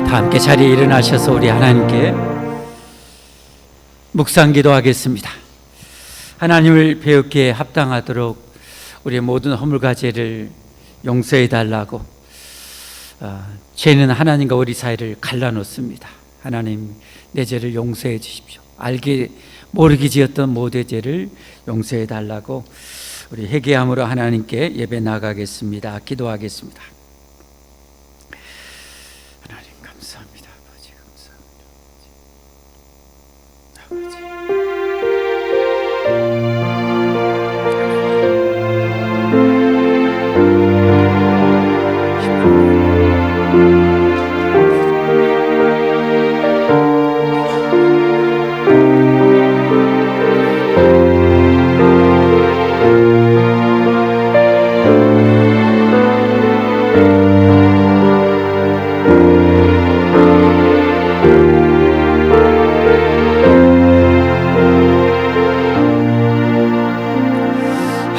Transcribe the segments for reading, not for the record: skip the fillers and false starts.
다 함께 자리에 일어나셔서 우리 하나님께 묵상기도 하겠습니다. 하나님을 배우기에 합당하도록 우리의 모든 허물과 죄를 용서해 달라고, 죄는 하나님과 우리 사이를 갈라놓습니다. 하나님, 내 죄를 용서해 주십시오. 알게 모르게 지었던 모든 죄를 용서해 달라고 우리 회개함으로 하나님께 예배 나가겠습니다. 기도하겠습니다. 하나님 감사합니다. 아버지 감사합니다.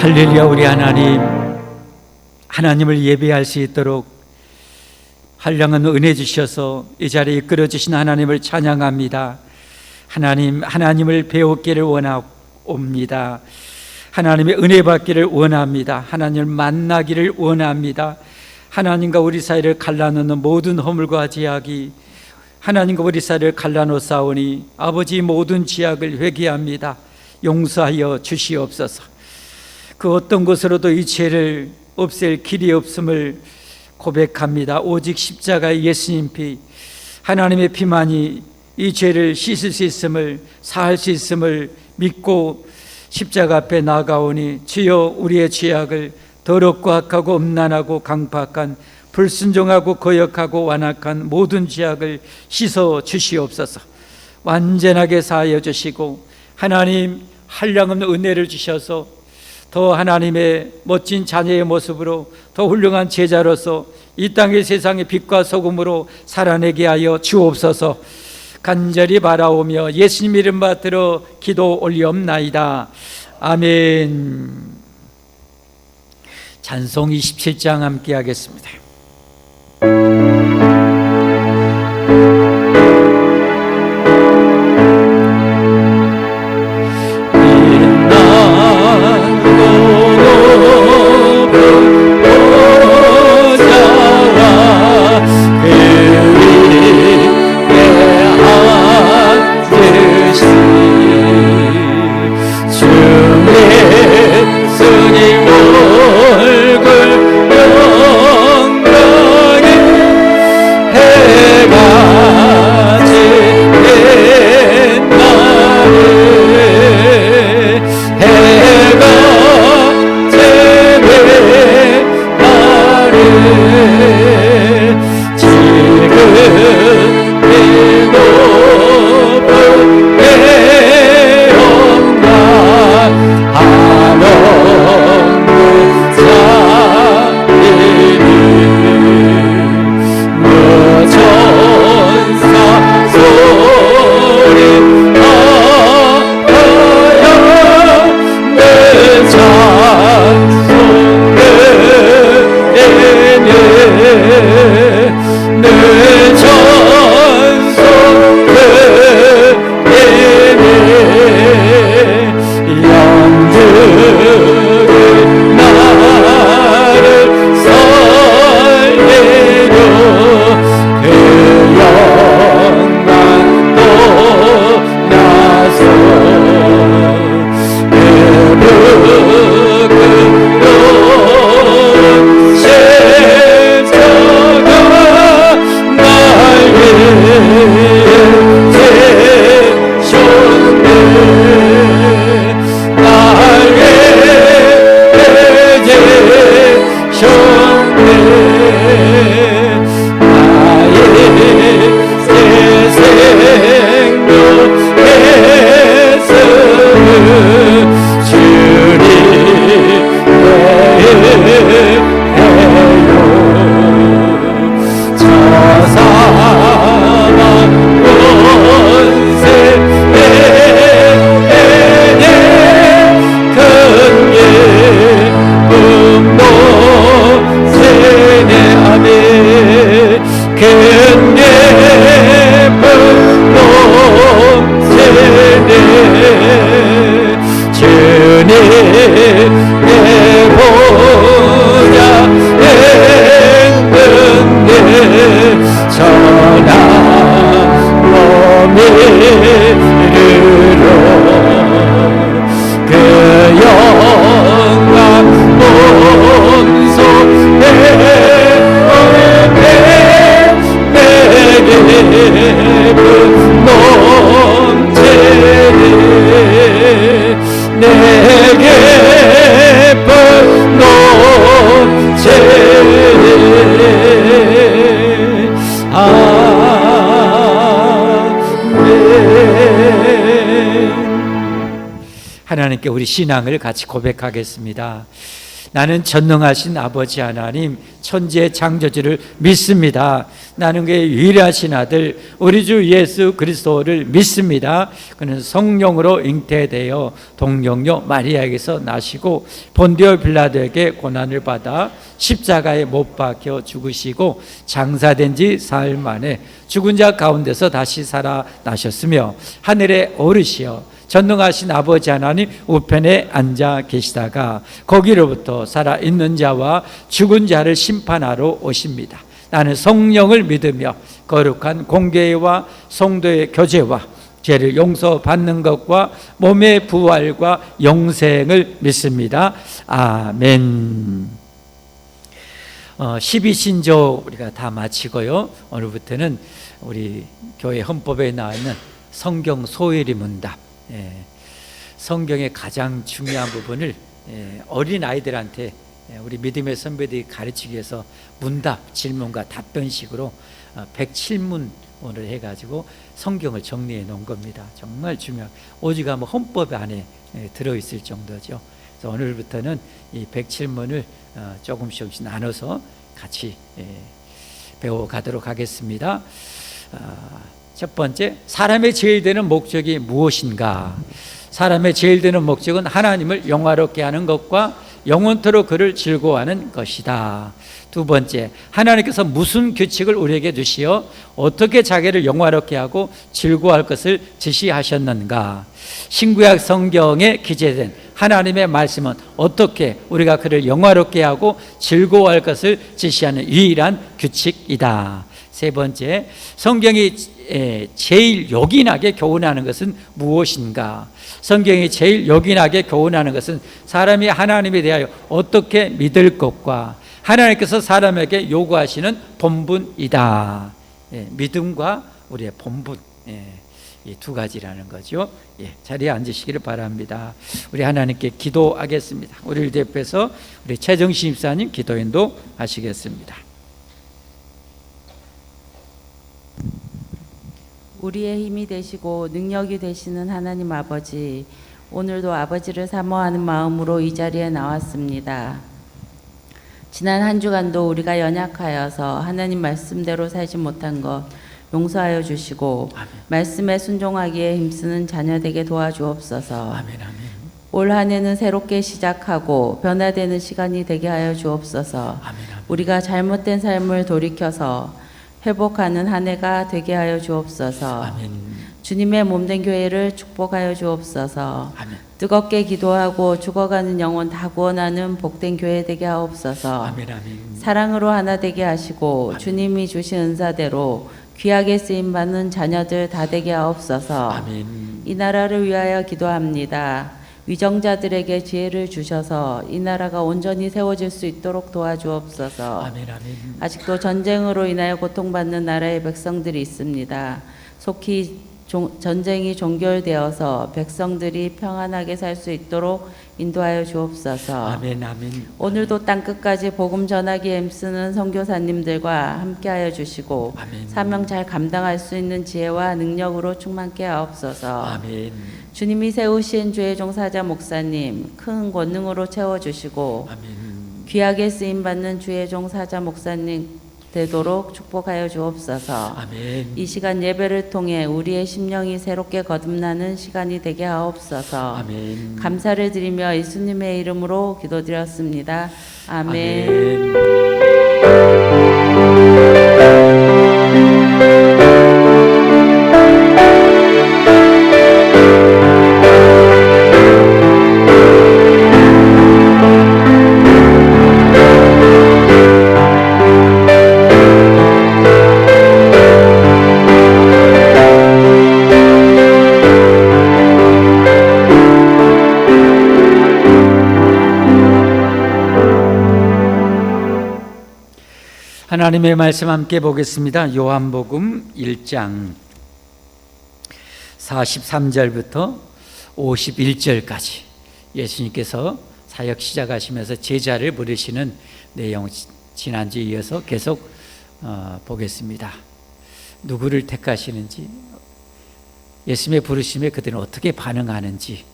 할렐루야. 우리 하나님을 예배할 수 있도록 한량은 은혜 주셔서 이 자리에 이끌어 주신 하나님을 찬양합니다. 하나님을 배우기를 원합니다. 하나님의 은혜 받기를 원합니다. 하나님을 만나기를 원합니다. 하나님과 우리 사이를 갈라놓는 모든 허물과 죄악이 하나님과 우리 사이를 갈라놓사오니 아버지, 모든 죄악을 회개합니다. 용서하여 주시옵소서. 그 어떤 것으로도 이 죄를 없앨 길이 없음을 고백합니다. 오직 십자가의 예수님 피, 하나님의 피만이 이 죄를 씻을 수 있음을, 사할 수 있음을 믿고 십자가 앞에 나가오니, 주여 우리의 죄악을, 더럽고 악하고 음란하고 강팍한, 불순종하고 거역하고 완악한 모든 죄악을 씻어 주시옵소서. 완전하게 사하여 주시고 하나님, 한량없는 은혜를 주셔서 더 하나님의 멋진 자녀의 모습으로, 더 훌륭한 제자로서 이 땅의 세상의 빛과 소금으로 살아내게 하여 주옵소서. 간절히 바라오며 예수님 이름 받들어 기도 올리옵나이다. 아멘. 찬송 27장 함께 하겠습니다. 내 찬송 이르러 그 영광 온손에 내게 분nom체네 내게 분nom체네 하나님께 우리 신앙을 같이 고백하겠습니다. 나는 전능하신 아버지 하나님 천지의 창조주를 믿습니다. 나는 그의 유일하신 아들 우리 주 예수 그리스도를 믿습니다. 그는 성령으로 잉태되어 동정녀 마리아에게서 나시고 본디오 빌라도에게 고난을 받아 십자가에 못 박혀 죽으시고 장사된 지 사흘 만에 죽은 자 가운데서 다시 살아나셨으며 하늘에 오르시어 전능하신 아버지 하나님 우편에 앉아 계시다가 거기로부터 살아있는 자와 죽은 자를 심판하러 오십니다. 나는 성령을 믿으며 거룩한 공교회와 성도의 교제와 죄를 용서받는 것과 몸의 부활과 영생을 믿습니다. 아멘. 12신조 우리가 다 마치고요. 오늘부터는 우리 교회 헌법에 나와 있는 성경 소일이 문답, 성경의 가장 중요한 부분을 어린 아이들한테 우리 믿음의 선배들이 가르치기 위해서 문답, 질문과 답변식으로 107문을 해가지고 성경을 정리해 놓은 겁니다. 정말 중요한, 오직 아마 헌법 안에 들어있을 정도죠. 그래서 오늘부터는 이 107문을 조금씩 나눠서 같이 배워가도록 하겠습니다. 첫 번째, 사람의 제일 되는 목적이 무엇인가? 사람의 제일 되는 목적은 하나님을 영화롭게 하는 것과 영원토록 그를 즐거워하는 것이다. 두 번째, 하나님께서 무슨 규칙을 우리에게 주시어 어떻게 자기를 영화롭게 하고 즐거워할 것을 지시하셨는가? 신구약 성경에 기재된 하나님의 말씀은 어떻게 우리가 그를 영화롭게 하고 즐거워할 것을 지시하는 유일한 규칙이다. 세 번째, 성경이 제일 요긴하게 교훈하는 것은 무엇인가? 성경이 제일 요긴하게 교훈하는 것은 사람이 하나님에 대하여 어떻게 믿을 것과 하나님께서 사람에게 요구하시는 본분이다. 믿음과 우리의 본분, 이 두 가지라는 거죠. 자리에 앉으시기를 바랍니다. 우리 하나님께 기도하겠습니다. 우리를 대표해서 우리 최정신 집사님 기도인도 하시겠습니다. 우리의 힘이 되시고 능력이 되시는 하나님 아버지, 오늘도 아버지를 사모하는 마음으로 이 자리에 나왔습니다. 지난 한 주간도 우리가 연약하여서 하나님 말씀대로 살지 못한 것 용서하여 주시고 아멘. 말씀에 순종하기에 힘쓰는 자녀 되게 도와주옵소서. 아멘, 아멘. 올 한 해는 새롭게 시작하고 변화되는 시간이 되게 하여 주옵소서. 아멘, 아멘. 우리가 잘못된 삶을 돌이켜서 회복하는 한 해가 되게 하여 주옵소서. 아멘. 주님의 몸된 교회를 축복하여 주옵소서. 아멘. 뜨겁게 기도하고 죽어가는 영혼 다 구원하는 복된 교회 되게 하옵소서. 아멘, 아멘. 사랑으로 하나 되게 하시고 아멘. 주님이 주신 은사대로 귀하게 쓰임받는 자녀들 다 되게 하옵소서. 아멘. 이 나라를 위하여 기도합니다. 위정자들에게 지혜를 주셔서 이 나라가 온전히 세워질 수 있도록 도와주옵소서. 아멘, 아멘. 아직도 전쟁으로 인하여 고통받는 나라의 백성들이 있습니다. 속히 전쟁이 종결되어서 백성들이 평안하게 살 수 있도록 인도하여 주옵소서. 아멘, 아멘. 오늘도 땅끝까지 복음 전하기에 힘쓰는 선교사님들과 함께하여 주시고 아멘. 사명 잘 감당할 수 있는 지혜와 능력으로 충만케 하옵소서. 아멘. 주님이 세우신 주의 종 사자 목사님 큰 권능으로 채워주시고 아멘. 귀하게 쓰임받는 주의 종 사자 목사님 되도록 축복하여 주옵소서. 아멘. 이 시간 예배를 통해 우리의 심령이 새롭게 거듭나는 시간이 되게 하옵소서. 아멘. 감사를 드리며 예수님의 이름으로 기도드렸습니다. 아멘. 하나님의 말씀 함께 보겠습니다. 요한복음 1장 43절부터 51절까지 예수님께서 사역 시작하시면서 제자를 부르시는 내용, 지난주에 이어서 계속 보겠습니다. 누구를 택하시는지, 예수님의 부르심에 그들은 어떻게 반응하는지,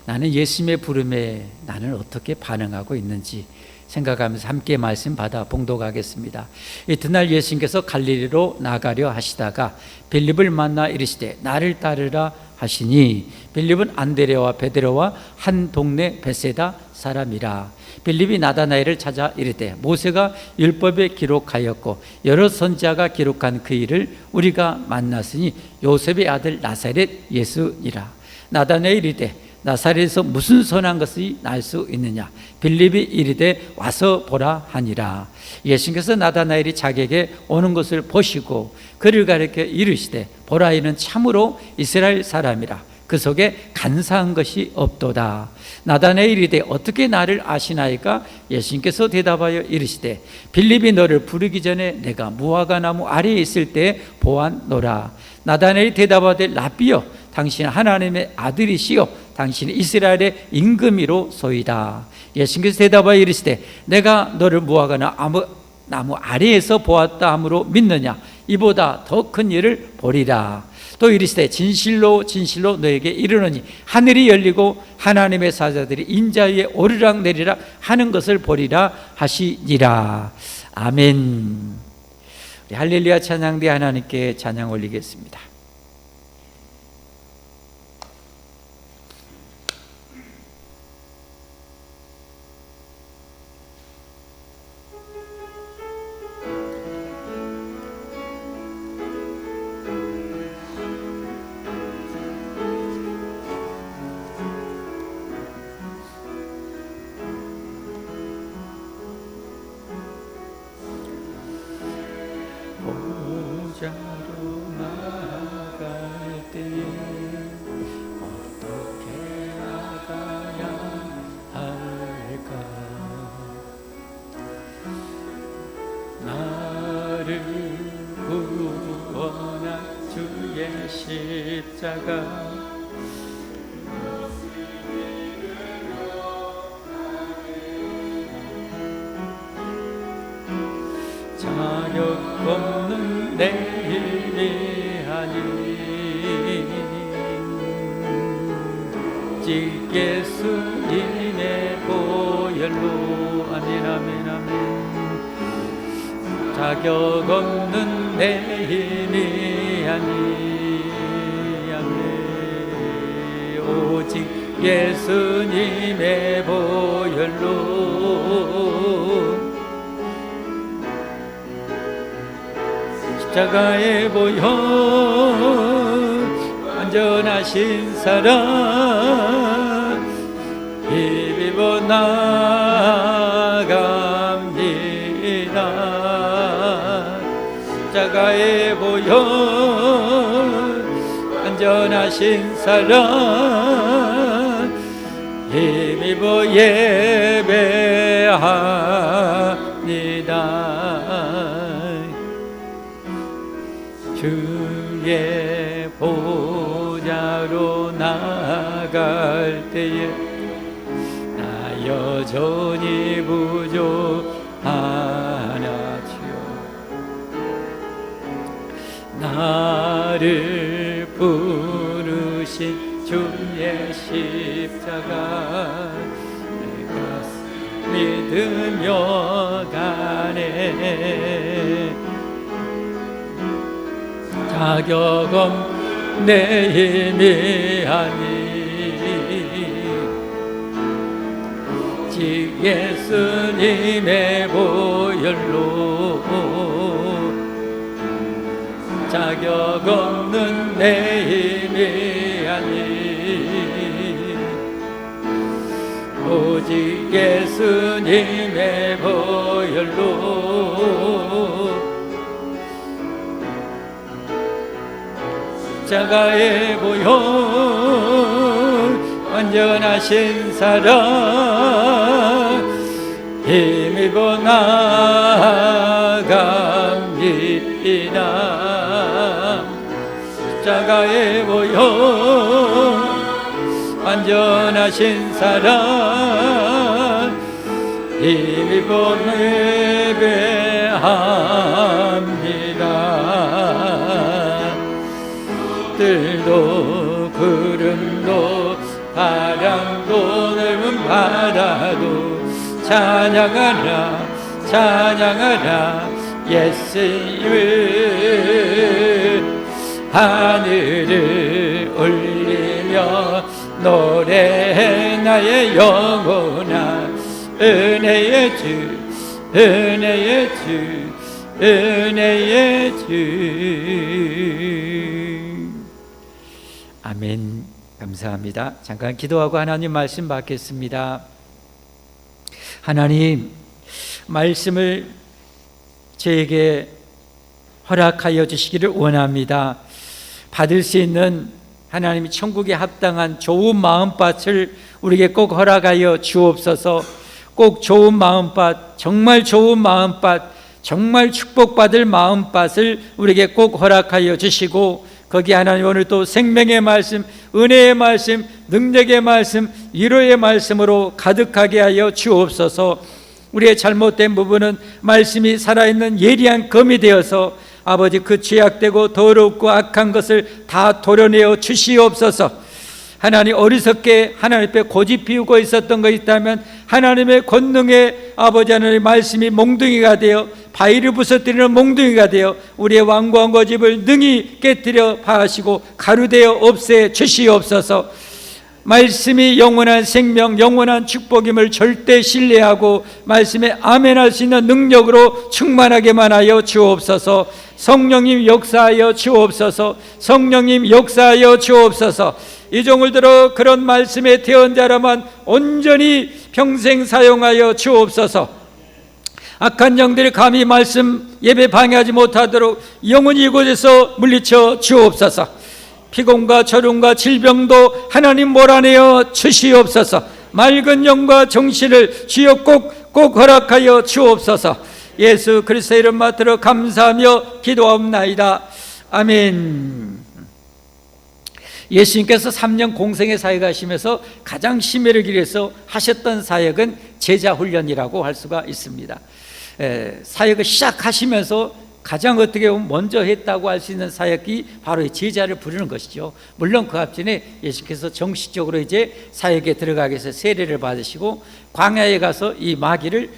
나는 예수님의 부름에 나는 어떻게 반응하고 있는지 생각하면서 함께 말씀 받아 봉독하겠습니다. 이튿날 예수님께서 갈릴리로 나가려 하시다가 빌립을 만나 이르시되 나를 따르라 하시니, 빌립은 안드레와 베드로와 한 동네 베세다 사람이라. 빌립이 나다나엘을 찾아 이르되 모세가 율법에 기록하였고 여러 선지자가 기록한 그 일을 우리가 만났으니 요셉의 아들 나사렛 예수니라. 나다나엘이 이르되 나사렛에서 무슨 선한 것이 날 수 있느냐. 빌립이 이르되 와서 보라 하니라. 예수님께서 나다나엘이 자기에게 오는 것을 보시고 그를 가리켜 이르시되 보라, 이는 참으로 이스라엘 사람이라. 그 속에 간사한 것이 없도다. 나다나엘이 이르되 어떻게 나를 아시나이까? 예수님께서 대답하여 이르시되 빌립이 너를 부르기 전에 내가 무화과 나무 아래에 있을 때 보았노라. 나다나엘이 대답하되 라비여, 당신은 하나님의 아들이시요 당신은 이스라엘의 임금이로소이다. 예수님께서 대답하여 이르시되 내가 너를 무화과 나무 아래에서 보았다 함으로 믿느냐? 이보다 더 큰 일을 보리라. 또 이르시되 진실로 진실로 너에게 이르노니 하늘이 열리고 하나님의 사자들이 인자 위에 오르락 내리락 하는 것을 보리라 하시니라. 아멘. 우리 할렐루야 찬양대 하나님께 찬양 올리겠습니다. 보좌로 나갈 때에 어떻게 나가야 할까? 나를 구원한 주의 십자가, 자격 없는 내 힘이 아니 오직 예수님의 보혈로. 아멘 아멘 아멘. 자격 없는 내 힘이 아니 아멘 오직 예수님의 보혈로. 십자가의 보혈 완전하신 사랑 힘입어 나갑니다. 십자가의 보혈 완전하신 사랑 힘입어 예배합니다. 주의 보좌로 나갈 때에 나 여전히 부족하나지요. 나를 부르신 주의 십자가 내가 믿으며 가네. 자격 없는 내 힘이 아니 오직 예수님의 보혈로. 자격 없는 내 힘이 아니 오직 예수님의 보혈로. 십자가의 보혈 완전하신 사랑 힘입어 나갑니다. 십자가에 모여 완전하신 사랑 힘입어 예배합니다. 들도 구름도 바람도 넓은 바다도 찬양하라 찬양하라 예수님을. 하늘을 울리며 노래해 나의 영혼아 은혜의 주 은혜의 주 은혜의 주. 아멘. 감사합니다. 잠깐 기도하고 하나님 말씀 받겠습니다. 하나님, 말씀을 저에게 허락하여 주시기를 원합니다. 받을 수 있는 하나님이 천국에 합당한 좋은 마음밭을 우리에게 꼭 허락하여 주옵소서. 꼭 좋은 마음밭, 정말 좋은 마음밭, 정말 축복받을 마음밭을 우리에게 꼭 허락하여 주시고, 거기 하나님 오늘 또 생명의 말씀, 은혜의 말씀, 능력의 말씀, 위로의 말씀으로 가득하게 하여 주옵소서. 우리의 잘못된 부분은 말씀이 살아있는 예리한 검이 되어서 아버지 그 죄악되고 더럽고 악한 것을 다 도려내어 주시옵소서. 하나님, 어리석게 하나님 앞에 고집 피우고 있었던 것 있다면 하나님의 권능의 아버지 하나님의 말씀이 몽둥이가 되어 바위를 부서뜨리는 몽둥이가 되어 우리의 완고한 고집을 능히 깨뜨려 파하시고 가루되어 없애 주시옵소서. 말씀이 영원한 생명, 영원한 축복임을 절대 신뢰하고 말씀에 아멘할 수 있는 능력으로 충만하게만 하여 주옵소서. 성령님 역사하여 주옵소서. 성령님 역사하여 주옵소서. 이 종을 들어 그런 말씀에 태어난 자라만 온전히 평생 사용하여 주옵소서. 악한 영들이 감히 말씀 예배 방해하지 못하도록 영원히 이곳에서 물리쳐 주옵소서. 피곤과 저림과 질병도 하나님 몰아내어 주시옵소서. 맑은 영과 정신을 주여 꼭 허락하여 주옵소서. 예수 그리스도의 이름 받들어 감사하며 기도하옵나이다. 아멘. 예수님께서 3년 공생의 사역을 하시면서 가장 심혈을 기울여서 하셨던 사역은 제자훈련이라고 할 수가 있습니다. 사역을 시작하시면서 가장 어떻게 보면 먼저 했다고 할 수 있는 사역이 바로 이 제자를 부르는 것이죠. 물론 그 앞전에 예수께서 정식적으로 이제 사역에 들어가기 위해서 세례를 받으시고 광야에 가서 이 마귀를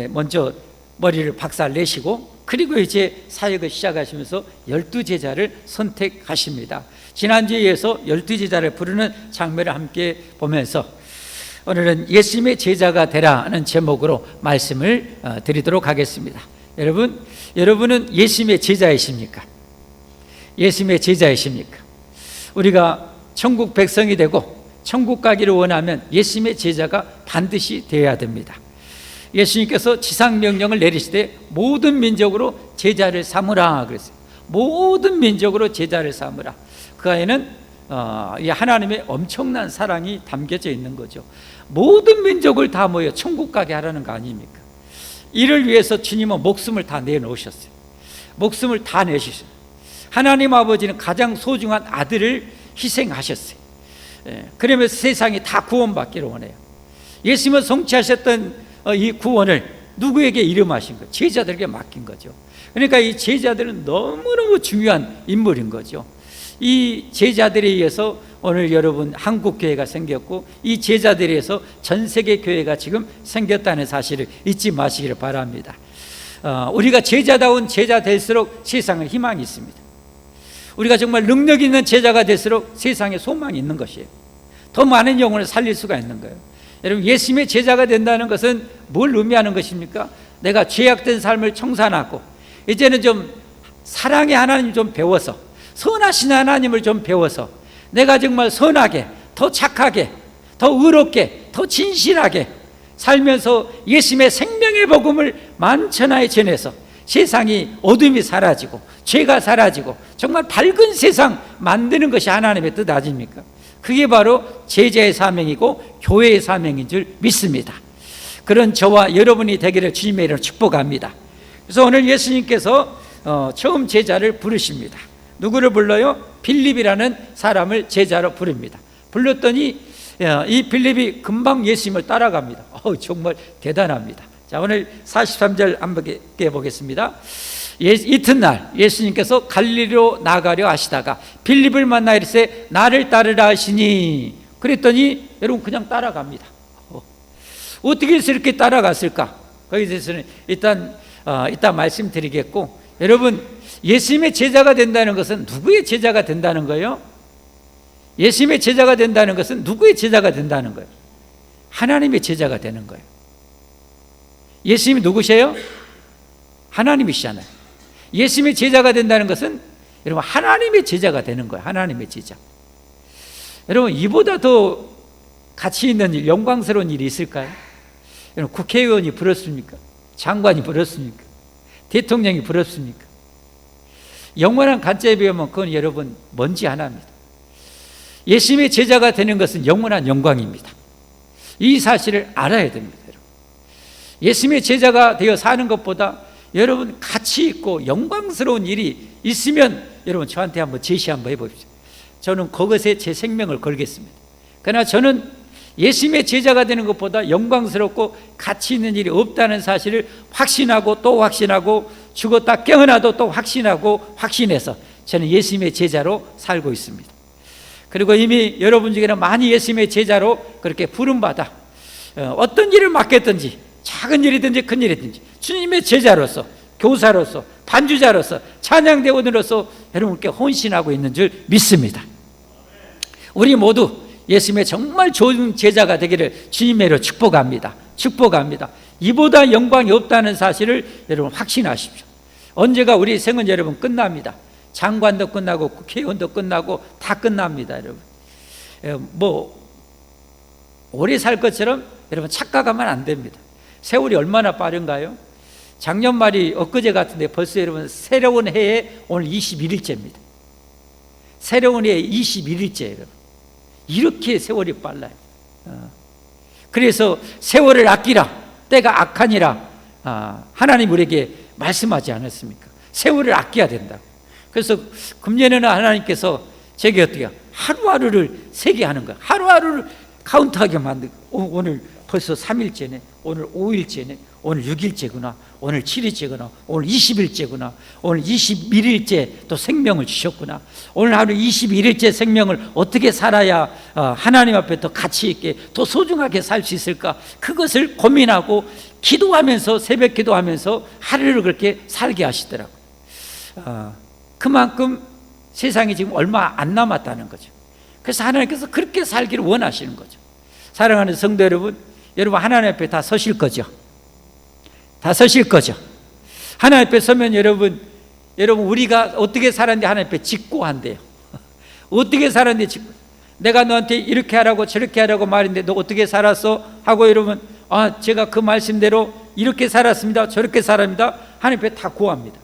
먼저 머리를 박살 내시고 그리고 이제 사역을 시작하시면서 12제자를 선택하십니다. 지난주에 이어서 12제자를 부르는 장면을 함께 보면서 오늘은 예수님의 제자가 되라는 제목으로 말씀을 드리도록 하겠습니다. 여러분은 예수님의 제자이십니까? 예수님의 제자이십니까? 우리가 천국 백성이 되고 천국 가기를 원하면 예수님의 제자가 반드시 되어야 됩니다. 예수님께서 지상명령을 내리시되 모든 민족으로 제자를 삼으라 그랬어요. 모든 민족으로 제자를 삼으라. 그 안에는 하나님의 엄청난 사랑이 담겨져 있는 거죠. 모든 민족을 다 모여 천국 가게 하라는 거 아닙니까? 이를 위해서 주님은 목숨을 다 내놓으셨어요. 목숨을 다 내주셨어요. 하나님 아버지는 가장 소중한 아들을 희생하셨어요. 그러면서 세상이 다 구원받기를 원해요. 예수님은 성취하셨던 이 구원을 누구에게 이름하신 거예요? 제자들에게 맡긴 거죠. 그러니까 이 제자들은 너무너무 중요한 인물인 거죠. 이 제자들에 의해서 오늘 여러분 한국교회가 생겼고 이 제자들에 의해서 전 세계 교회가 지금 생겼다는 사실을 잊지 마시기를 바랍니다. 우리가 제자다운 제자 될수록 세상에 희망이 있습니다. 우리가 정말 능력 있는 제자가 될수록 세상에 소망이 있는 것이에요. 더 많은 영혼을 살릴 수가 있는 거예요. 여러분, 예수님의 제자가 된다는 것은 뭘 의미하는 것입니까? 내가 죄악된 삶을 청산하고 이제는 좀 사랑의 하나님 좀 배워서 선하신 하나님을 좀 배워서 내가 정말 선하게, 더 착하게, 더 의롭게, 더 진실하게 살면서 예수님의 생명의 복음을 만천하에 전해서 세상이 어둠이 사라지고 죄가 사라지고 정말 밝은 세상 만드는 것이 하나님의 뜻 아닙니까? 그게 바로 제자의 사명이고 교회의 사명인 줄 믿습니다. 그런 저와 여러분이 되기를 주님의 이름으로 축복합니다. 그래서 오늘 예수님께서 처음 제자를 부르십니다. 누구를 불러요? 빌립이라는 사람을 제자로 부릅니다. 불렀더니 이 빌립이 금방 예수님을 따라갑니다. 정말 대단합니다. 자, 오늘 43절 한번 보겠습니다. 이튿날 예수님께서 갈릴리로 나가려 하시다가 빌립을 만나 이르시되 나를 따르라 하시니, 그랬더니 여러분 그냥 따라갑니다. 어떻게 해서 이렇게 따라갔을까? 거기에 대해서는 일단 이따 말씀드리겠고, 여러분 예수님의 제자가 된다는 것은 누구의 제자가 된다는 거예요? 예수님의 제자가 된다는 것은 누구의 제자가 된다는 거예요? 하나님의 제자가 되는 거예요. 예수님이 누구세요? 하나님이시잖아요. 예수님의 제자가 된다는 것은 여러분 하나님의 제자가 되는 거예요. 하나님의 제자. 여러분 이보다 더 가치 있는 일, 영광스러운 일이 있을까요? 여러분 국회의원이 부럽습니까? 장관이 부럽습니까? 대통령이 부럽습니까? 영원한 관점에 비하면 그건 여러분 먼지 하나입니다. 예수님의 제자가 되는 것은 영원한 영광입니다. 이 사실을 알아야 됩니다. 여러분. 예수님의 제자가 되어 사는 것보다 여러분 가치 있고 영광스러운 일이 있으면 여러분 저한테 한번 제시 한번 해보십시오. 저는 그것에 제 생명을 걸겠습니다. 그러나 저는 예수님의 제자가 되는 것보다 영광스럽고 가치 있는 일이 없다는 사실을 확신하고 또 확신하고 죽었다 깨어나도 또 확신하고 확신해서 저는 예수님의 제자로 살고 있습니다. 그리고 이미 여러분 중에는 많이 예수님의 제자로 그렇게 부름받아 어떤 일을 맡겠든지 작은 일이든지 큰 일이든지 주님의 제자로서, 교사로서, 반주자로서, 찬양대원으로서 여러분께 헌신하고 있는 줄 믿습니다. 우리 모두 예수님의 정말 좋은 제자가 되기를 주님으로 축복합니다. 축복합니다. 이보다 영광이 없다는 사실을 여러분 확신하십시오. 언제가 우리 생은 여러분 끝납니다. 장관도 끝나고 국회의원도 끝나고 다 끝납니다. 여러분 오래 살 것처럼 여러분 착각하면 안 됩니다. 세월이 얼마나 빠른가요? 작년 말이 엊그제 같은데 벌써 여러분 새로운 해에 오늘 21일째입니다. 새로운 해에 21일째 여러분. 이렇게 세월이 빨라요. 그래서 세월을 아끼라, 때가 악하니라 하나님 우리에게 말씀하지 않았습니까? 세월을 아껴야 된다고. 그래서 금년에는 하나님께서 제게 어떻게 해요? 하루하루를 세게 하는 거예요. 하루하루를 카운트하게 만들고 오늘 벌써 3일째네, 오늘 5일째네, 오늘 6일째구나, 오늘 7일째구나, 오늘 20일째구나, 오늘 21일째 또 생명을 주셨구나. 오늘 하루 21일째 생명을 어떻게 살아야 하나님 앞에 더 가치 있게 더 소중하게 살 수 있을까? 그것을 고민하고 기도하면서, 새벽 기도하면서 하루를 그렇게 살게 하시더라고요. 그만큼 세상이 지금 얼마 안 남았다는 거죠. 그래서 하나님께서 그렇게 살기를 원하시는 거죠. 사랑하는 성도 여러분, 여러분 하나님 앞에 다 서실 거죠? 다 서실 거죠? 하나님 앞에 서면 여러분 우리가 어떻게 살았는데 하나님 앞에 직고한대요. 어떻게 살았는데 직고. 내가 너한테 이렇게 하라고 저렇게 하라고 말했는데 너 어떻게 살았어? 하고 여러분 제가 그 말씀대로 이렇게 살았습니다, 저렇게 살았습니다. 하나님 앞에 다 고합니다.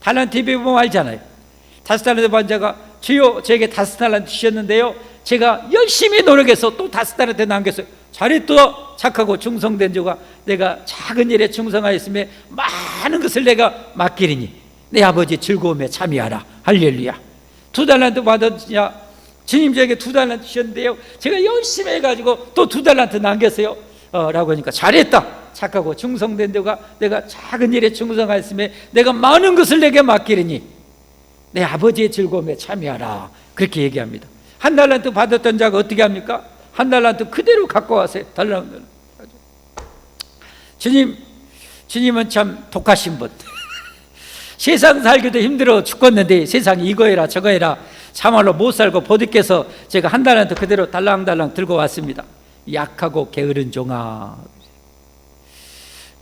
달란트 예배 보면 알잖아요. 5달란트 받은 자가 주여 저에게 5달란트 주셨는데요, 제가 열심히 노력해서 또 5달란트 남겼어요. 잘했다 착하고 충성된 자가 내가 작은 일에 충성하였으며 많은 것을 내가 맡기리니 내 아버지 즐거움에 참여하라. 할렐루야. 2달란트 받은 자 주님 저에게 2달란트 주셨는데요, 제가 열심히 해가지고 또 2달란트 남겼어요 라고 하니까 잘했다 착하고 충성된 자가 내가 작은 일에 충성하였으며 내가 많은 것을 내게 맡기리니 내 아버지의 즐거움에 참여하라. 그렇게 얘기합니다. 1달란트 받았던 자가 어떻게 합니까? 1달란트 그대로 갖고 와서 달라는 거예요. 주님은 참 독하신 분. 세상 살기도 힘들어 죽겠는데 세상이 이거 해라 저거 해라 참말로 못 살고 보드께서 제가 1달란트 그대로 달랑달랑 들고 왔습니다. 약하고 게으른 종아,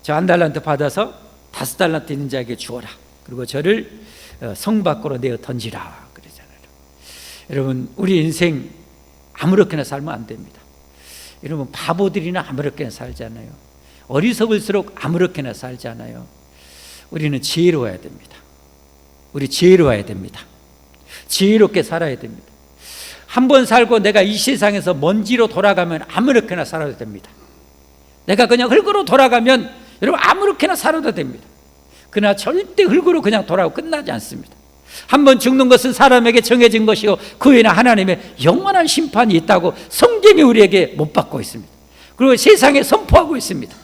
저 1달란트 받아서 5달란트 있는 자에게 주어라. 그리고 저를 성 밖으로 내어 던지라 그러잖아요. 여러분 우리 인생 아무렇게나 살면 안 됩니다. 여러분 바보들이나 아무렇게나 살잖아요. 어리석을수록 아무렇게나 살잖아요. 우리는 지혜로워야 됩니다. 우리 지혜로워야 됩니다. 지혜롭게 살아야 됩니다. 한 번 살고 내가 이 세상에서 먼지로 돌아가면 아무렇게나 살아도 됩니다. 내가 그냥 흙으로 돌아가면 여러분 아무렇게나 살아도 됩니다. 그러나 절대 흙으로 그냥 돌아오고 끝나지 않습니다. 한 번 죽는 것은 사람에게 정해진 것이고 그 외에는 하나님의 영원한 심판이 있다고 성경이 우리에게 못 받고 있습니다. 그리고 세상에 선포하고 있습니다.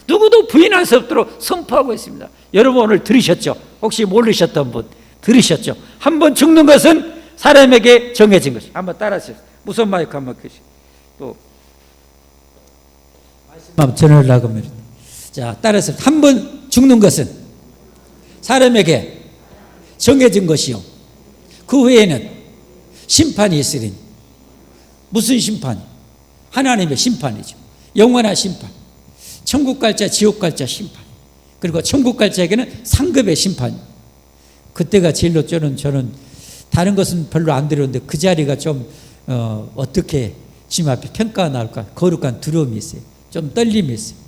누구도 부인할 수 없도록 선포하고 있습니다. 여러분 오늘 들으셨죠? 혹시 모르셨던 분 들으셨죠? 한 번 죽는 것은 사람에게 정해진 것이. 한번 따라하세요. 무선 마이크 한번 켜시고 또 말씀 전하려고 합니다. 자, 따라서 한 번 죽는 것은 사람에게 정해진 것이요 그 후에는 심판이 있으리니. 무슨 심판? 하나님의 심판이죠. 영원한 심판. 천국 갈 자, 지옥 갈 자 심판. 그리고 천국 갈 자에게는 상급의 심판. 그때가 제일로 저는 다른 것은 별로 안 들었는데 그 자리가 좀 어떻게 주님 앞에 평가가 나올까 거룩한 두려움이 있어요. 좀 떨림이 있어요.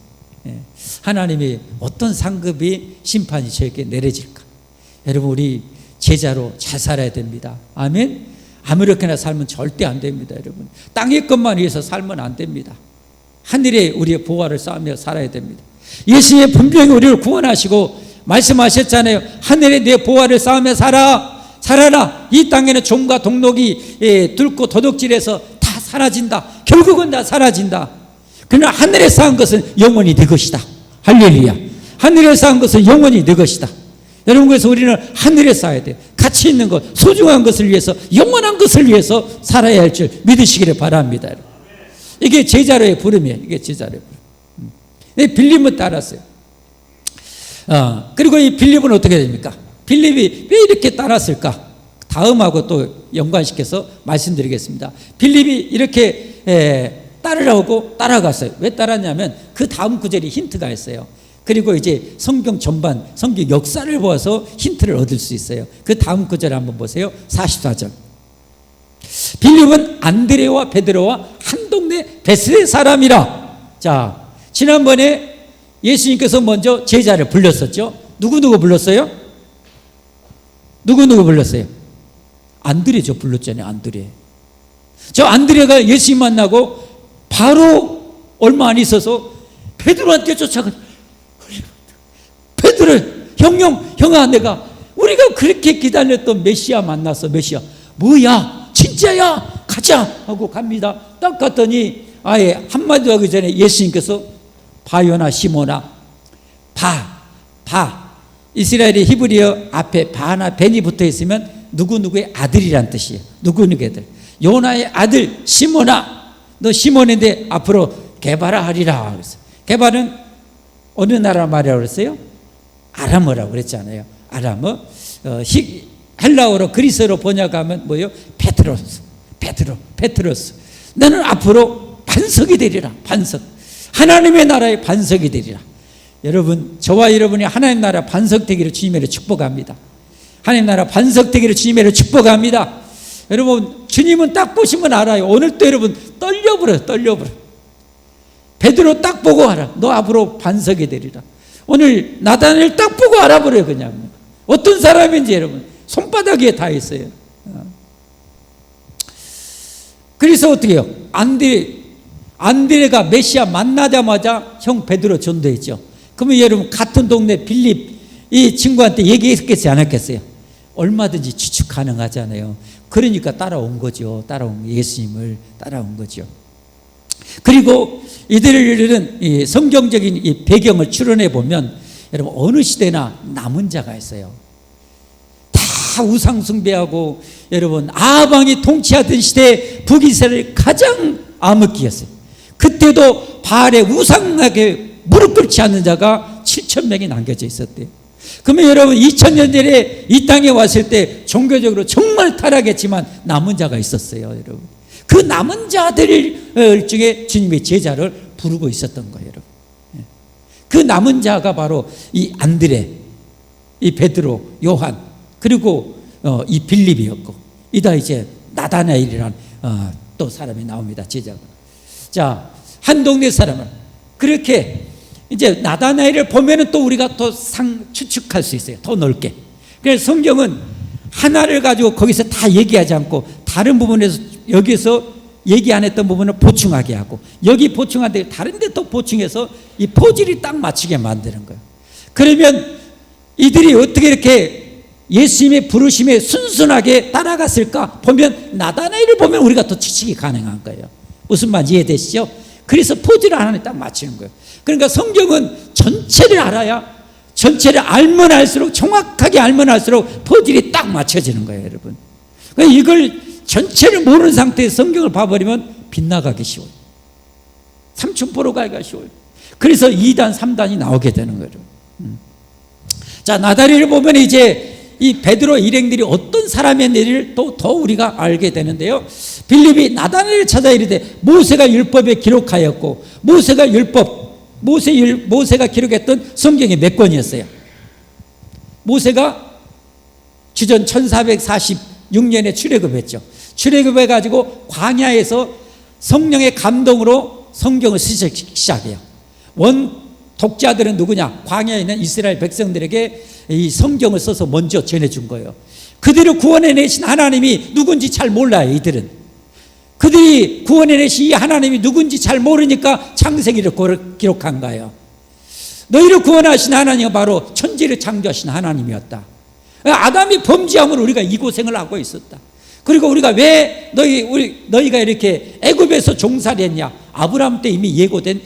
하나님이 어떤 상급이 심판이 저에게 내려질까. 여러분 우리 제자로 잘 살아야 됩니다. 아멘. 아무렇게나 살면 절대 안 됩니다. 여러분 땅의 것만 위해서 살면 안 됩니다. 하늘에 우리의 보화를 쌓으며 살아야 됩니다. 예수님의 분명히 우리를 구원하시고 말씀하셨잖아요. 하늘에 내 보화를 쌓으며 살아라. 이 땅에는 종과 동록이 뚫고 도둑질해서 다 사라진다. 결국은 다 사라진다. 그러나 하늘에 쌓은 것은 영원히 네 것이다. 할렐루야. 하늘에 쌓은 것은 영원히 네 것이다. 여러분 그래서 우리는 하늘에 쌓아야 돼요. 가치 있는 것, 소중한 것을 위해서, 영원한 것을 위해서 살아야 할 줄 믿으시기를 바랍니다. 이게 제자로의 부름이에요. 이게 제자로의 부름. 빌립은 따랐어요. 그리고 이 빌립은 어떻게 됩니까? 빌립이 왜 이렇게 따랐을까? 다음하고 또 연관시켜서 말씀드리겠습니다. 빌립이 이렇게 따르라고 따라갔어요. 왜 따랐냐면 그 다음 구절이 힌트가 있어요. 그리고 이제 성경 전반, 성경 역사를 보아서 힌트를 얻을 수 있어요. 그 다음 구절 한번 보세요. 44절. 빌립은 안드레와 베드로와 한 동네 베스레 사람이라. 자, 지난번에 예수님께서 먼저 제자를 불렀었죠. 누구 불렀어요? 누구 불렀어요? 안드레죠. 불렀잖아요. 안드레. 저 안드레가 예수님 만나고 바로 얼마 안 있어서 베드로한테 쫓아가. 베드로, 형아, 우리가 그렇게 기다렸던 메시아 만났어. 메시아. 뭐야? 진짜야? 가자! 하고 갑니다. 딱 갔더니 아예 한마디도 하기 전에 예수님께서 바요나 시모나, 이스라엘의 히브리어 앞에 바나 벤이 붙어 있으면 누구누구의 아들이란 뜻이에요. 누구누구의 아들. 요나의 아들 시모나, 너 시몬인데 앞으로 게바라 하리라. 게바는 어느 나라 말이라고 그랬어요? 아람어라고 그랬잖아요. 아람어. 헬라어로 그리스어로 번역하면 뭐예요? 페트로스. 너는 앞으로 반석이 되리라. 반석. 하나님의 나라의 반석이 되리라. 여러분, 저와 여러분이 하나님 나라 반석 되기를 주님으로 축복합니다. 하나님 나라 반석 되기를 주님으로 축복합니다. 여러분, 주님은 딱 보시면 알아요. 오늘도 여러분 떨려버려. 베드로 딱 보고 알아. 너 앞으로 반석이 되리라. 오늘 나단을 딱 보고 알아버려요. 그냥 어떤 사람인지 여러분 손바닥 위에 다 있어요. 그래서 어떻게 해요? 안드레가 메시아 만나자마자 형 베드로 전도했죠. 그러면 여러분 같은 동네 빌립 이 친구한테 얘기했겠지 않았겠어요? 얼마든지 추측 가능하잖아요. 그러니까 따라온 거죠. 예수님을 따라온 거죠. 그리고 이들은 이 성경적인 이 배경을 추론해 보면 여러분 어느 시대나 남은 자가 있어요. 다 우상 숭배하고 여러분 아방이 통치하던 시대에 북이스라엘이 가장 암흑기였어요. 그때도 바알의 우상에게 무릎 꿇지 않는 자가 7,000명이 남겨져 있었대요. 그러면 여러분 2000년 전에 이 땅에 왔을 때 종교적으로 정말 타락했지만 남은 자가 있었어요. 여러분 그 남은 자들 중에 주님의 제자를 부르고 있었던 거예요. 여러분 그 남은 자가 바로 이 안드레, 이 베드로, 요한 그리고 이 빌립이었고 이다 이제 나다나엘이라는 또 사람이 나옵니다. 제자가. 자, 한 동네 사람은 그렇게 이제 나다나엘을 보면은 또 우리가 또 추측할 수 있어요. 더 넓게. 그래서 성경은 하나를 가지고 거기서 다 얘기하지 않고 다른 부분에서 여기서 얘기 안 했던 부분을 보충하게 하고 여기 보충한데 다른 데 또 보충해서 이 포질이 딱 맞추게 만드는 거예요. 그러면 이들이 어떻게 이렇게 예수님의 부르심에 순순하게 따라갔을까 보면 나다나엘을 보면 우리가 더 추측이 가능한 거예요. 무슨 말인지 이해되시죠? 그래서 포즈를 하나님 딱 맞추는 거예요. 그러니까 성경은 전체를 알아야, 전체를 알면 알수록, 정확하게 알면 알수록 포즈가 딱 맞춰지는 거예요, 여러분. 그러니까 이걸 전체를 모르는 상태에서 성경을 봐버리면 빗나가기 쉬워요. 삼촌보러 가기가 쉬워요. 그래서 2단, 3단이 나오게 되는 거예요. 자, 나다리를 보면 이제 이 베드로 일행들이 어떤 사람이었는지를 또 더 우리가 알게 되는데요. 빌립이 나다나엘을 찾아 이르되 모세가 율법에 기록하였고, 모세가 기록했던 성경이 몇 권이었어요? 모세가 주전 1446년에 출애굽했죠. 출애굽해가지고 광야에서 성령의 감동으로 성경을 쓰기 시작해요. 원 독자들은 누구냐? 광야에 있는 이스라엘 백성들에게 이 성경을 써서 먼저 전해준 거예요. 그들을 구원해내신 하나님이 누군지 잘 몰라요. 이들은 그들이 구원해내신 이 하나님이 누군지 잘 모르니까 창세기를 기록한 거예요. 너희를 구원하신 하나님은 바로 천지를 창조하신 하나님이었다. 아담이 범죄함으로 우리가 이 고생을 하고 있었다. 그리고 우리가 왜 너희가 이렇게 애굽에서 종살이했냐? 아브라함 때 이미 예고된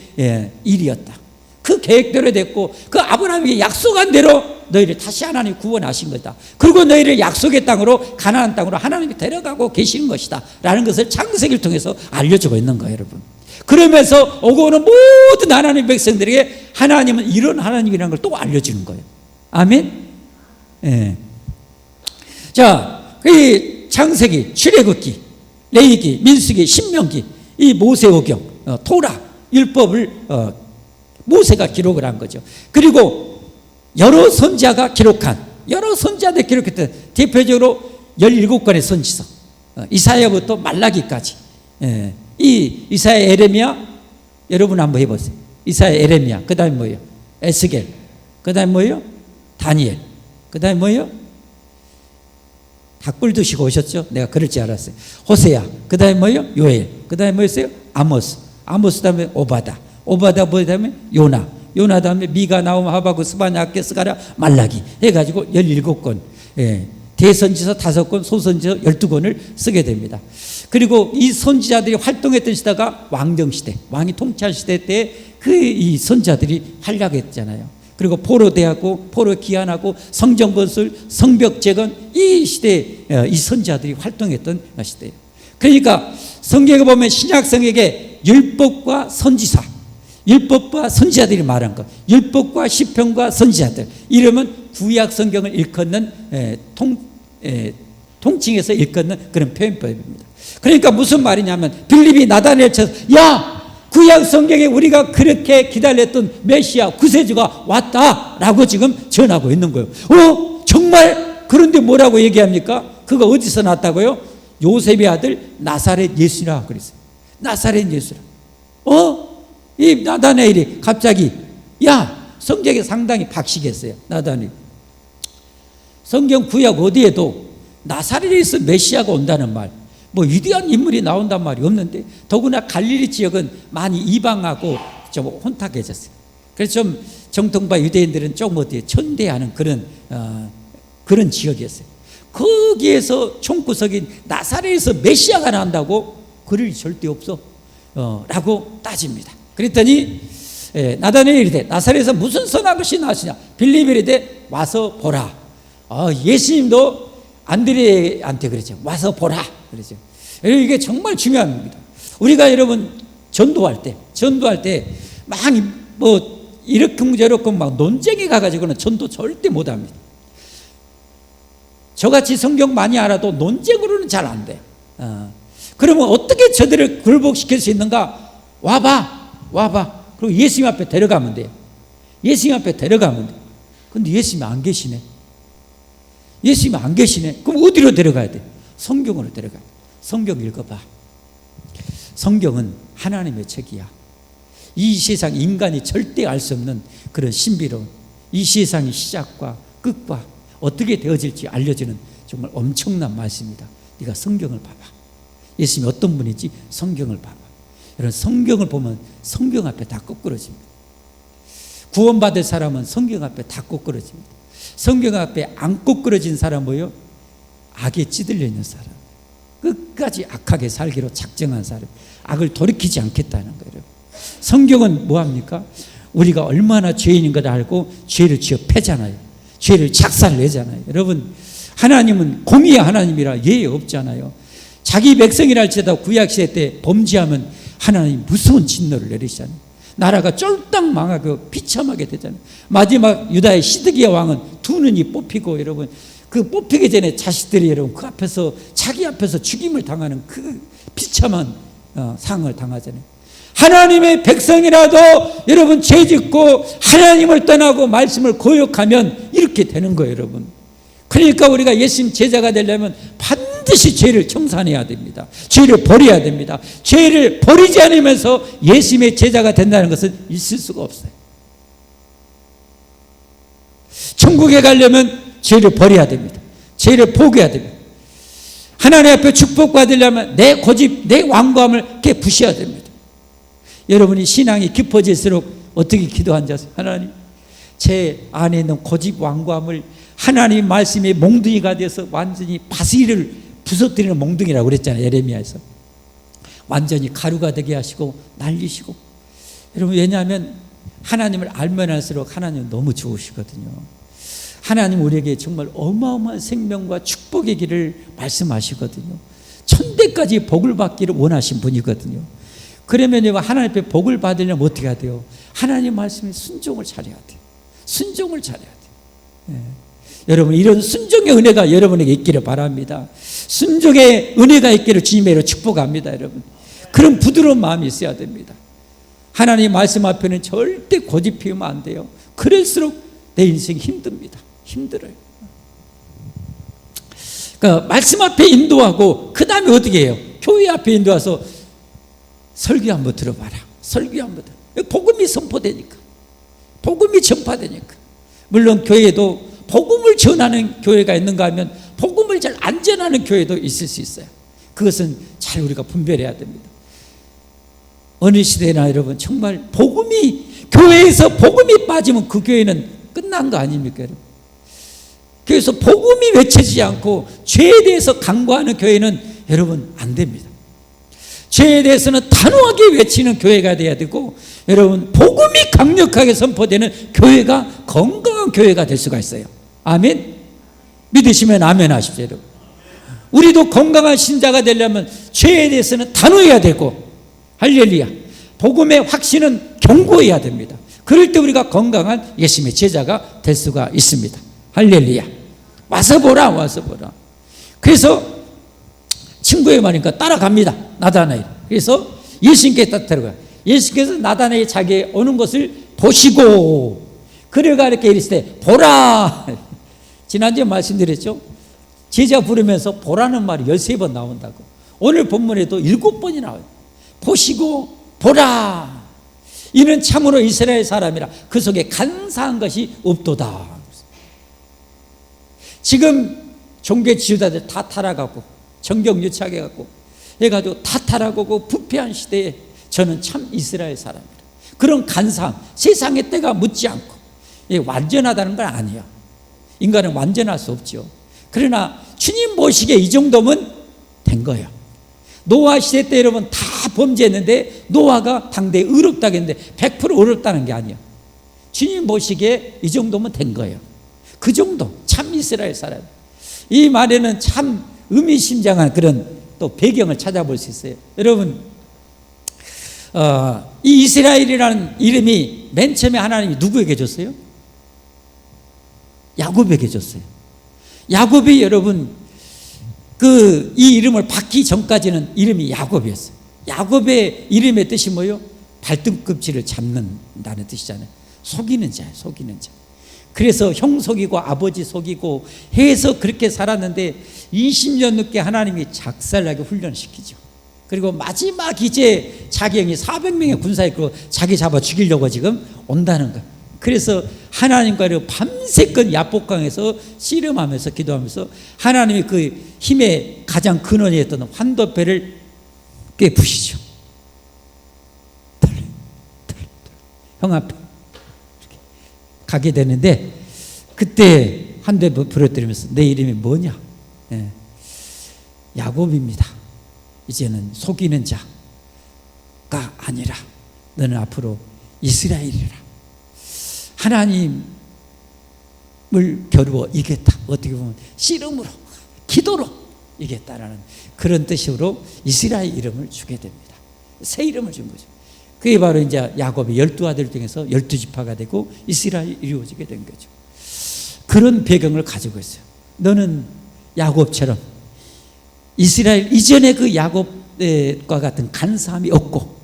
일이었다. 그 계획대로 됐고, 그 아브라함이 약속한 대로 너희를 다시 하나님이 구원하신 거다. 그리고 너희를 약속의 땅으로, 가나안 땅으로 하나님이 데려가고 계시는 것이다 라는 것을 창세기를 통해서 알려주고 있는 거예요, 여러분. 그러면서 오고 오는 모든 하나님 백성들에게 하나님은 이런 하나님이라는 걸 또 알려주는 거예요. 아멘. 예. 자, 이 창세기, 출애굽기, 레위기, 민수기, 신명기, 이 모세오경, 토라, 율법을 모세가 기록을 한 거죠. 그리고 여러 선지자가 기록한, 여러 선지자들이 기록했던 대표적으로 17권의 선지서, 이사야부터 말라기까지, 이 이사야, 에레미야, 여러분 한번 해보세요. 이사야, 에레미야, 그 다음에 뭐예요? 에스겔, 그 다음에 뭐예요? 다니엘, 그 다음에 뭐예요? 닭불 드시고 오셨죠? 내가 그럴 줄 알았어요. 호세야, 그 다음에 뭐예요? 요엘, 그 다음에 뭐였어요? 아모스 다음에 오바다 다음에 요나 다음에 미가, 나움, 하바국, 스바냐, 학개, 스가랴, 말라기 해가지고 17권, 대선지서 5권, 소선지서 12권을 쓰게 됩니다. 그리고 이 선지자들이 활동했던 시대가 왕정시대, 왕이 통치할 시대 때 이 선지자들이 활약했잖아요. 그리고 포로대하고 포로 기한하고 성전 건설, 성벽 재건, 이 시대에 이 선지자들이 활동했던 시대예요. 그러니까 성경에 보면 신약성에게 율법과 선지사, 율법과 선지자들이 말한 것, 율법과 시편과 선지자들, 이러면 구약 성경을 일컫는 통칭해서 일컫는 그런 표현법입니다. 그러니까 무슨 말이냐면 빌립이 나다나엘을 쳐서 야, 구약 성경에 우리가 그렇게 기다렸던 메시아 구세주가 왔다라고 지금 전하고 있는 거예요. 정말? 그런데 뭐라고 얘기합니까? 그가 어디서 났다고요? 요셉의 아들 나사렛 예수라 그랬어요. 나사렛 예수라. 이 나다나엘이 갑자기 성경에 상당히 박식했어요. 나다나엘. 성경 구약 어디에도 나사렛에서 메시아가 온다는 말, 뭐 위대한 인물이 나온단 말이 없는데, 더구나 갈릴리 지역은 많이 이방하고 좀 혼탁해졌어요. 그래서 좀 정통파 유대인들은 조금 어디에 천대하는 그런 지역이었어요. 거기에서 총구석인 나사렛에서 메시아가 나온다고? 그럴 리 절대 없어 라고 따집니다. 그랬더니 나다나엘이 이르되 나사렛에서 무슨 선한 것이 나시냐? 빌립이 이르되 와서 보라. 예수님도 안드레한테 그랬죠. 와서 보라 그랬죠. 이게 정말 중요합니다. 우리가 여러분 전도할 때 막 뭐 이렇게 저렇게 막 논쟁이 가가지고는 전도 절대 못합니다. 저같이 성경 많이 알아도 논쟁으로는 잘 안 돼요. 그러면 어떻게 저들을 굴복시킬 수 있는가? 와봐. 그리고 예수님 앞에 데려가면 돼요. 예수님 앞에 데려가면 돼요. 근데 예수님이 안 계시네. 그럼 어디로 데려가야 돼? 성경으로 데려가야 돼. 성경 읽어봐. 성경은 하나님의 책이야. 이 세상 인간이 절대 알 수 없는 그런 신비로운, 이 세상의 시작과 끝과 어떻게 되어질지 알려주는 정말 엄청난 말씀입니다. 네가 성경을 봐봐. 예수님이 어떤 분인지 성경을 봐봐. 여러분, 성경을 보면 성경 앞에 다 꼬꾸러집니다. 구원받을 사람은 성경 앞에 다 꼬꾸러집니다. 성경 앞에 안 꼬꾸러진 사람 뭐요? 악에 찌들려 있는 사람, 끝까지 악하게 살기로 작정한 사람, 악을 돌이키지 않겠다는 거예요. 성경은 뭐합니까? 우리가 얼마나 죄인인 걸 알고 죄를 지어 패잖아요. 죄를 작살내잖아요. 여러분, 하나님은 공의의 하나님이라 예의 없잖아요. 자기 백성이라 할지라도 구약시대 때 범죄하면 하나님 무서운 진노를 내리시잖아요. 나라가 쫄딱 망하고 비참하게 되잖아요. 마지막 유다의 시드기야 왕은 두 눈이 뽑히고, 여러분 그 뽑히기 전에 자식들이 여러분 그 앞에서 자기 앞에서 죽임을 당하는 그 비참한 상을 당하잖아요. 하나님의 백성이라도 여러분 죄짓고 하나님을 떠나고 말씀을 거역하면 이렇게 되는 거예요, 여러분. 그러니까 우리가 예수님 제자가 되려면 반드시 죄를 청산해야 됩니다. 죄를 버려야 됩니다. 죄를 버리지 않으면서 예수님의 제자가 된다는 것은 있을 수가 없어요. 천국에 가려면 죄를 버려야 됩니다. 죄를 포기해야 됩니다. 하나님 앞에 축복받으려면 내 고집, 내 완고함을 깨부셔야 됩니다. 여러분이 신앙이 깊어질수록 어떻게 기도한지 아세요? 하나님, 제 안에 있는 고집, 완고함을 하나님 말씀의 몽둥이가 돼서 완전히 바위를 부서뜨리는 몽둥이라고 그랬잖아요, 예레미야에서. 완전히 가루가 되게 하시고 날리시고. 여러분, 왜냐하면 하나님을 알면 알수록 하나님은 너무 좋으시거든요. 하나님 우리에게 정말 어마어마한 생명과 축복의 길을 말씀하시거든요. 천대까지 복을 받기를 원하신 분이거든요. 그러면 하나님 앞에 복을 받으려면 어떻게 해야 돼요? 하나님 말씀에 순종을 잘해야 돼요. 순종을 잘해야 돼요. 여러분, 이런 순종의 은혜가 여러분에게 있기를 바랍니다. 순종의 은혜가 있기를 주님으로 축복합니다. 여러분, 그런 부드러운 마음이 있어야 됩니다. 하나님 말씀 앞에는 절대 고집 피우면 안 돼요. 그럴수록 내 인생이 힘듭니다. 힘들어요. 그러니까 말씀 앞에 인도하고 그 다음에 어떻게 해요? 교회 앞에 인도와서 설교 한번 들어봐라. 설교 한번 들어. 복음이 선포되니까, 복음이 전파되니까. 물론 교회도 복음을 전하는 교회가 있는가 하면 복음을 잘 안 전하는 교회도 있을 수 있어요. 그것은 잘 우리가 분별해야 됩니다. 어느 시대나 여러분, 정말 교회에서 복음이 빠지면 그 교회는 끝난 거 아닙니까, 여러분? 그래서 복음이 외쳐지지 않고 죄에 대해서 간구하는 교회는 여러분 안 됩니다. 죄에 대해서는 단호하게 외치는 교회가 돼야 되고, 여러분 복음이 강력하게 선포되는 교회가 건강한 교회가 될 수가 있어요. 아멘. 믿으시면 아멘 하십시오, 여러분. 우리도 건강한 신자가 되려면 죄에 대해서는 단호해야 되고, 할렐루야, 복음의 확신은 견고해야 됩니다. 그럴 때 우리가 건강한 예수님의 제자가 될 수가 있습니다. 할렐루야. 와서 보라, 와서 보라. 그래서 친구의 말이니까 따라갑니다, 나다나엘. 그래서 예수님께 따라가요. 예수께서 나다나엘이 자기의 오는 것을 보시고, 그래가 이렇게 이르시되 보라. 지난주에 말씀드렸죠. 제자 부르면서 보라는 말이 13번 나온다고. 오늘 본문에도 7번이 나와요. 보시고 보라. 이는 참으로 이스라엘 사람이라 그 속에 간사한 것이 없도다. 지금 종교 지도자들 다 타락하고 정경 유착해 갖고 해가지고 다 타락하고 부패한 시대에 저는 참 이스라엘 사람이라. 그런 간사함, 세상의 때가 묻지 않고 완전하다는 건 아니에요. 인간은 완전할 수 없죠. 그러나 주님 보시기에 이 정도면 된 거예요. 노아 시대 때 여러분 다 범죄했는데 노아가 당대에 의롭다고 했는데 100% 의롭다는 게 아니에요. 주님 보시기에 이 정도면 된 거예요. 그 정도, 참 이스라엘 사람. 이 말에는 참 의미심장한 그런 또 배경을 찾아볼 수 있어요. 여러분, 이 이스라엘이라는 이름이 맨 처음에 하나님이 누구에게 줬어요? 야곱에게 줬어요. 야곱이 여러분 이 이름을 받기 전까지는 이름이 야곱이었어요. 야곱의 이름의 뜻이 뭐예요? 발등껍질을 잡는다는 뜻이잖아요. 속이는 자예요, 속이는 자. 그래서 형 속이고 아버지 속이고 해서 그렇게 살았는데 20년 늦게 하나님이 작살나게 훈련시키죠. 그리고 마지막 이제 자기 형이 400명의 군사에 있고 자기 잡아 죽이려고 지금 온다는 거예요. 그래서 하나님과 밤새껏 야복강에서 씨름하면서 기도하면서 하나님이 그 힘의 가장 근원이었던 환도패를 깨부시죠. 형 앞에 이렇게 가게 되는데 그때 한 대 부러뜨리면서 내 이름이 뭐냐? 예. 야곱입니다. 이제는 속이는 자가 아니라 너는 앞으로 이스라엘이라. 하나님을 겨루어 이겼다. 어떻게 보면 씨름으로, 기도로 이겼다라는 그런 뜻으로 이스라엘 이름을 주게 됩니다. 새 이름을 준 거죠. 그게 바로 이제 야곱의 12아들 중에서 12지파가 되고 이스라엘이 이루어지게 된 거죠. 그런 배경을 가지고 있어요. 너는 야곱처럼 이스라엘 이전의 그 야곱과 같은 간사함이 없고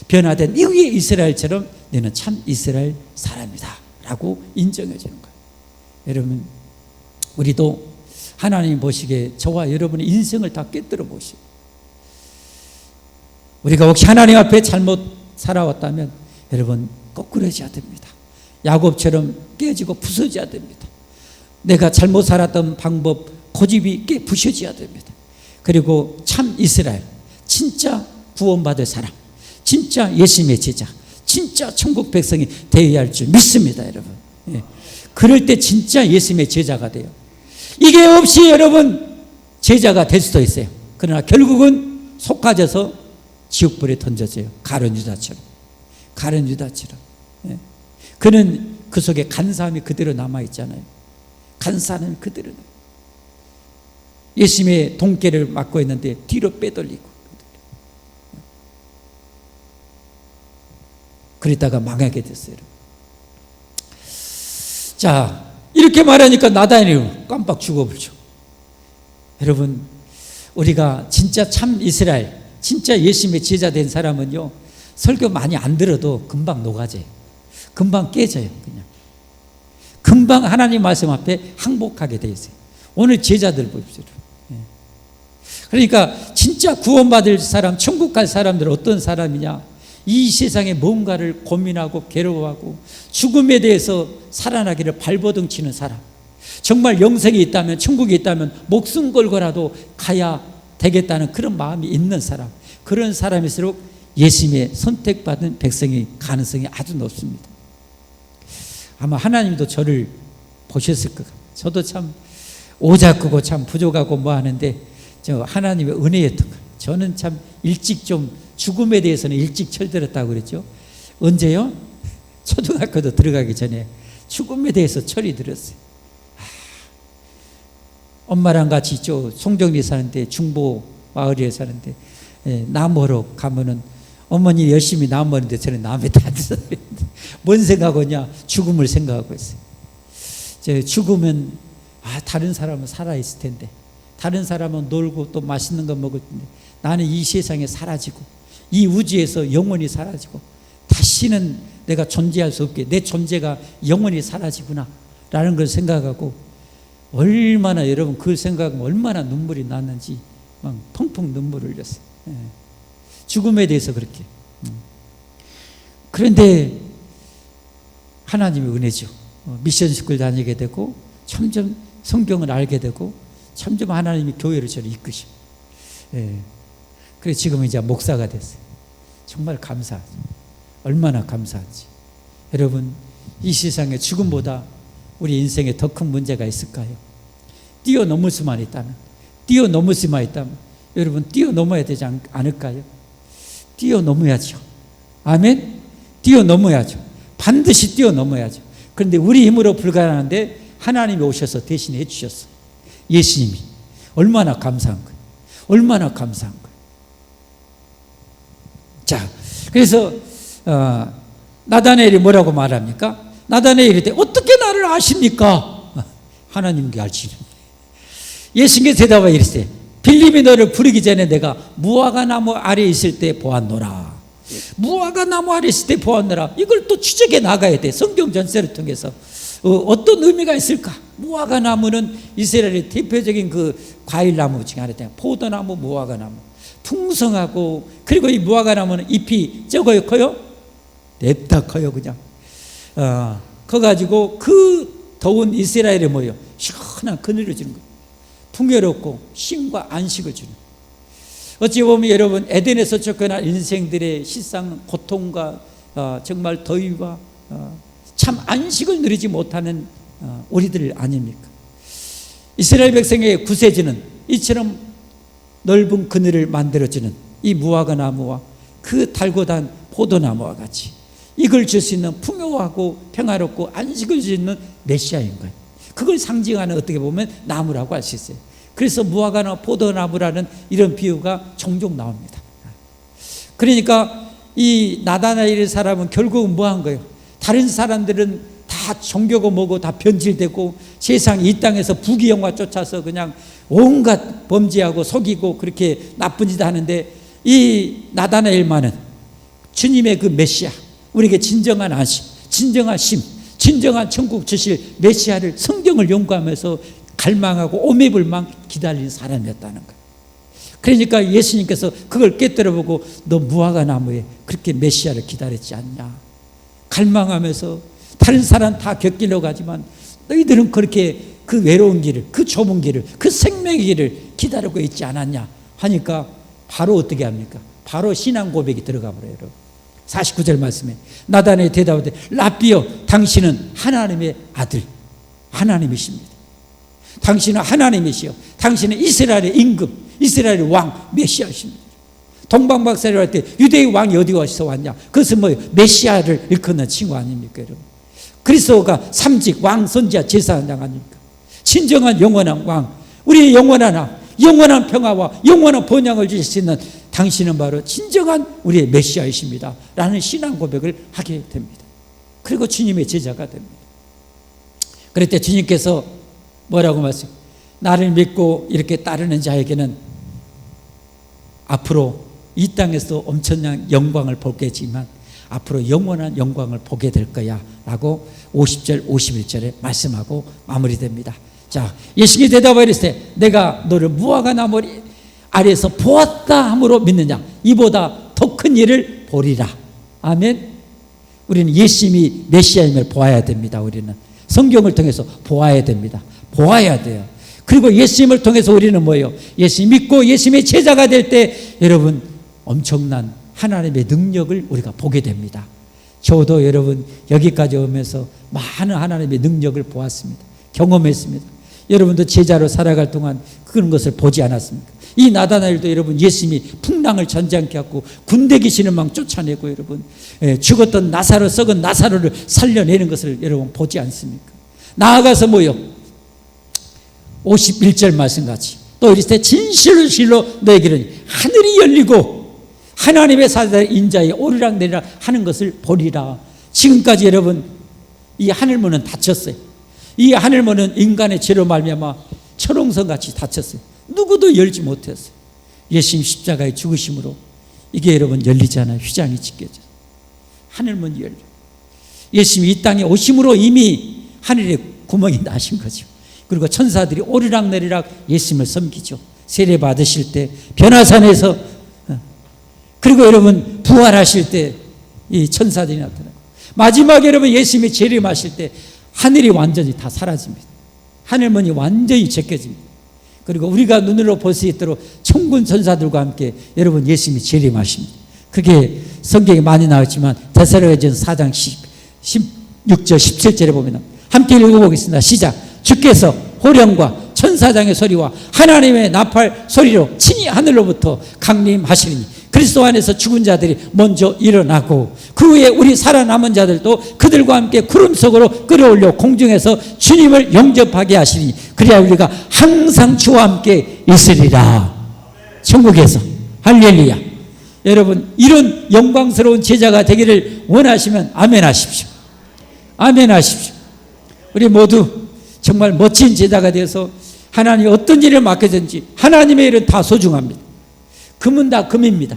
변화된 이후의 이스라엘처럼 너는 참 이스라엘 사람이다 라고 인정해 주는 거예요. 여러분, 우리도 하나님 보시기에 저와 여러분의 인생을 다 꿰뚫어 보시고, 우리가 혹시 하나님 앞에 잘못 살아왔다면 여러분 거꾸러져야 됩니다. 야곱처럼 깨지고 부서져야 됩니다. 내가 잘못 살았던 방법, 고집이 깨 부셔져야 됩니다. 그리고 참 이스라엘, 진짜 구원받을 사람, 진짜 예수님의 제자, 진짜 천국 백성이 되어야 할 줄 믿습니다, 여러분. 예. 그럴 때 진짜 예수님의 제자가 돼요. 이게 없이 여러분 제자가 될 수도 있어요. 그러나 결국은 속아져서 지옥불에 던져져요. 가룟 유다처럼. 가룟 유다처럼. 예. 그는 그 속에 간사함이 그대로 남아있잖아요. 간사는 그대로. 예수님의 동계를 맡고 있는데 뒤로 빼돌리고. 그러다가 망하게 됐어요. 자, 이렇게 말하니까 나다니엘 깜빡 죽어버리죠. 여러분, 우리가 진짜 참 이스라엘, 진짜 예수님의 제자 된 사람은요, 설교 많이 안 들어도 금방 녹아져요. 금방 깨져요. 그냥 금방 하나님 말씀 앞에 항복하게 돼 있어요. 오늘 제자들 보십시오. 그러니까 진짜 구원받을 사람, 천국 갈 사람들은 어떤 사람이냐? 이 세상에 뭔가를 고민하고 괴로워하고 죽음에 대해서 살아나기를 발버둥치는 사람, 정말 영생이 있다면, 천국이 있다면 목숨 걸고라도 가야 되겠다는 그런 마음이 있는 사람, 그런 사람일수록 예수님의 선택받은 백성의 가능성이 아주 높습니다. 아마 하나님도 저를 보셨을 것 같아요. 저도 참 오작구고 참 부족하고 뭐 하는데 저 하나님의 은혜였던 거예요. 저는 참 일찍 좀 죽음에 대해서는 일찍 철들었다고 그랬죠. 언제요? 초등학교도 들어가기 전에 죽음에 대해서 철이 들었어요. 엄마랑 같이 송정리 사는데, 중보 마을에 사는데, 나무로 가면은 어머니 열심히 나무 하는데 저는 나무에 다 들어요. 뭔 생각하냐? 죽음을 생각하고 있어요. 죽으면 다른 사람은 살아있을 텐데, 다른 사람은 놀고 또 맛있는 거 먹을 텐데, 나는 이 세상에 사라지고 이 우주에서 영원히 사라지고 다시는 내가 존재할 수 없게, 내 존재가 영원히 사라지구나 라는 걸 생각하고, 얼마나 여러분 그걸 생각하면 얼마나 눈물이 났는지 막 펑펑 눈물을 흘렸어요. 죽음에 대해서 그렇게. 그런데 하나님의 은혜죠. 미션 스쿨 다니게 되고 점점 성경을 알게 되고 점점 하나님이 교회를 저를 이끄시고, 그래서 지금 이제 목사가 됐어요. 정말 감사하죠. 얼마나 감사한지. 여러분, 이 세상에 죽음보다 우리 인생에 더 큰 문제가 있을까요? 뛰어넘을 수만 있다면, 여러분 뛰어넘어야 되지 않을까요? 뛰어넘어야죠. 아멘? 뛰어넘어야죠. 반드시 뛰어넘어야죠. 그런데 우리 힘으로 불가능한데 하나님이 오셔서 대신해 주셨어요. 예수님이. 얼마나 감사한 거예요. 얼마나 감사한 거예요. 자, 그래서 나다니엘이 뭐라고 말합니까? 나다니엘이 어떻게 나를 아십니까? 하나님께 알지. 예수님께서 대답하여 이르시되 빌립이 너를 부르기 전에 내가 무화과 나무 아래 있을 때 보았노라. 무화과 나무 아래 있을 때 보았노라. 이걸 또 추적해 나가야 돼. 성경 전체를 통해서 어떤 의미가 있을까? 무화과 나무는 이스라엘의 대표적인 그 과일나무 중에 하나다. 포도나무, 무화과 나무. 풍성하고, 그리고 이 무화과 나무는 잎이 적어요, 커요? 냅다 커요, 그냥. 커가지고 그 더운 이스라엘에 모여 시원한 그늘을 주는 거예요. 풍요롭고 쉼과 안식을 주는. 어찌 보면 여러분 에덴에서 쫓겨난 인생들의 실상 고통과 정말 더위와 참 안식을 누리지 못하는 우리들 아닙니까? 이스라엘 백성의 구세주는 이처럼 넓은 그늘을 만들어주는 이 무화과 나무와 그 달고 단 포도나무와 같이 이걸 줄 수 있는 풍요하고 평화롭고 안식을 줄 수 있는 메시아인 거예요. 그걸 상징하는 어떻게 보면 나무라고 할 수 있어요. 그래서 무화과나 포도나무라는 이런 비유가 종종 나옵니다. 그러니까 이 나다나엘의 사람은 결국은 뭐 한 거예요? 다른 사람들은 다 종교고 뭐고 다 변질되고 세상 이 땅에서 부귀영화 쫓아서 그냥 온갖 범죄하고 속이고 그렇게 나쁜 짓 하는데, 이 나다나엘만은 주님의 그 메시아, 우리에게 진정한 안식, 진정한 심, 진정한 천국 주실 메시아를 성경을 연구하면서 갈망하고 오매불망 기다리는 사람이었다는 거예요. 그러니까 예수님께서 그걸 깨뜨려보고 너 무화과 나무에 그렇게 메시아를 기다렸지 않냐, 갈망하면서 다른 사람 다 곁길로 가지만 너희들은 그렇게 그 외로운 길을, 그 좁은 길을, 그 생명의 길을 기다리고 있지 않았냐 하니까 바로 어떻게 합니까? 바로 신앙 고백이 들어가 버려요. 49절 말씀에 나다나엘이 대답하되 라삐여, 당신은 하나님의 아들, 하나님이십니다. 당신은 하나님이시여, 당신은 이스라엘의 임금, 이스라엘의 왕, 메시아십니다. 동방박사를 할 때 유대의 왕이 어디서 왔냐? 그것은 뭐예요? 메시아를 일컫는 칭호 아닙니까, 여러분? 그리스도가 삼직 왕, 선지자, 제사장 아닙니까? 진정한 영원한 왕, 우리의 영원한 왕, 영원한 평화와 영원한 번영을 주실 수 있는 당신은 바로 진정한 우리의 메시아이십니다 라는 신앙 고백을 하게 됩니다. 그리고 주님의 제자가 됩니다. 그럴 때 주님께서 뭐라고 말씀해요? 나를 믿고 이렇게 따르는 자에게는 앞으로 이 땅에서 엄청난 영광을 보겠지만 앞으로 영원한 영광을 보게 될 거야 라고 50절 51절에 말씀하고 마무리됩니다. 자, 예수님이 대답하여 이르시되 내가 너를 무화과 나무 아래에서 보았다 함으로 믿느냐? 이보다 더 큰 일을 보리라. 아멘. 우리는 예수님이 메시아임을 보아야 됩니다. 우리는 성경을 통해서 보아야 됩니다. 보아야 돼요. 그리고 예수님을 통해서 우리는 뭐예요? 예수님 믿고 예수님의 제자가 될 때 여러분 엄청난 하나님의 능력을 우리가 보게 됩니다. 저도 여러분 여기까지 오면서 많은 하나님의 능력을 보았습니다. 경험했습니다. 여러분도 제자로 살아갈 동안 그런 것을 보지 않았습니까? 이 나다나엘도 여러분 예수님이 풍랑을 전지않게 하고 군대 귀신을 막 쫓아내고 여러분 죽었던 나사로, 썩은 나사로를 살려내는 것을 여러분 보지 않습니까? 나아가서 뭐요? 51절 말씀같이 또 이르시되 진실로 진실로 너에게는 하늘이 열리고 하나님의 사자의 인자에 오르락내리락 하는 것을 보리라. 지금까지 여러분 이 하늘문은 닫혔어요. 이 하늘문은 인간의 죄로 말미암아 철옹성같이 닫혔어요. 누구도 열지 못했어요. 예수님 십자가의 죽으심으로 이게 여러분 열리잖아요. 휘장이 찢겨져요. 하늘문이 열려. 예수님이 이 땅에 오심으로 이미 하늘에 구멍이 나신 거죠. 그리고 천사들이 오르락내리락 예수님을 섬기죠. 세례 받으실 때 변화산에서, 그리고 여러분 부활하실 때 이 천사들이 나타나고, 마지막에 여러분 예수님이 재림하실 때 하늘이 완전히 다 사라집니다. 하늘문이 완전히 제껴집니다. 그리고 우리가 눈으로 볼 수 있도록 천군 천사들과 함께 여러분 예수님이 재림하십니다. 그게 성경에 많이 나왔지만 데살로니가전서 4장 16절 17절에 보면 함께 읽어보겠습니다. 시작. 주께서 호령과 천사장의 소리와 하나님의 나팔 소리로 친히 하늘로부터 강림하시리니 그리스도 안에서 죽은 자들이 먼저 일어나고 그 후에 우리 살아남은 자들도 그들과 함께 구름 속으로 끌어올려 공중에서 주님을 영접하게 하시니 그래야 우리가 항상 주와 함께 있으리라. 천국에서. 할렐루야. 여러분 이런 영광스러운 제자가 되기를 원하시면 아멘 하십시오. 아멘 하십시오. 우리 모두 정말 멋진 제자가 되어서 하나님이 어떤 일을 맡겨든지 하나님의 일은 다 소중합니다. 금은 다 금입니다.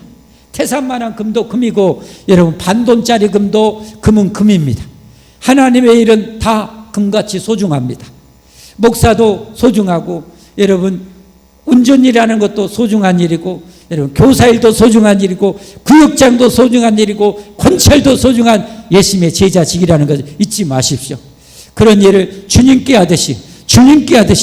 태산만한 금도 금이고 여러분 반돈짜리 금도 금은 금입니다. 하나님의 일은 다 금같이 소중합니다. 목사도 소중하고 여러분 운전이라는 것도 소중한 일이고 여러분 교사일도 소중한 일이고 구역장도 소중한 일이고 권찰도 소중한 예수님의 제자직이라는 것을 잊지 마십시오. 그런 일을 주님께 하듯이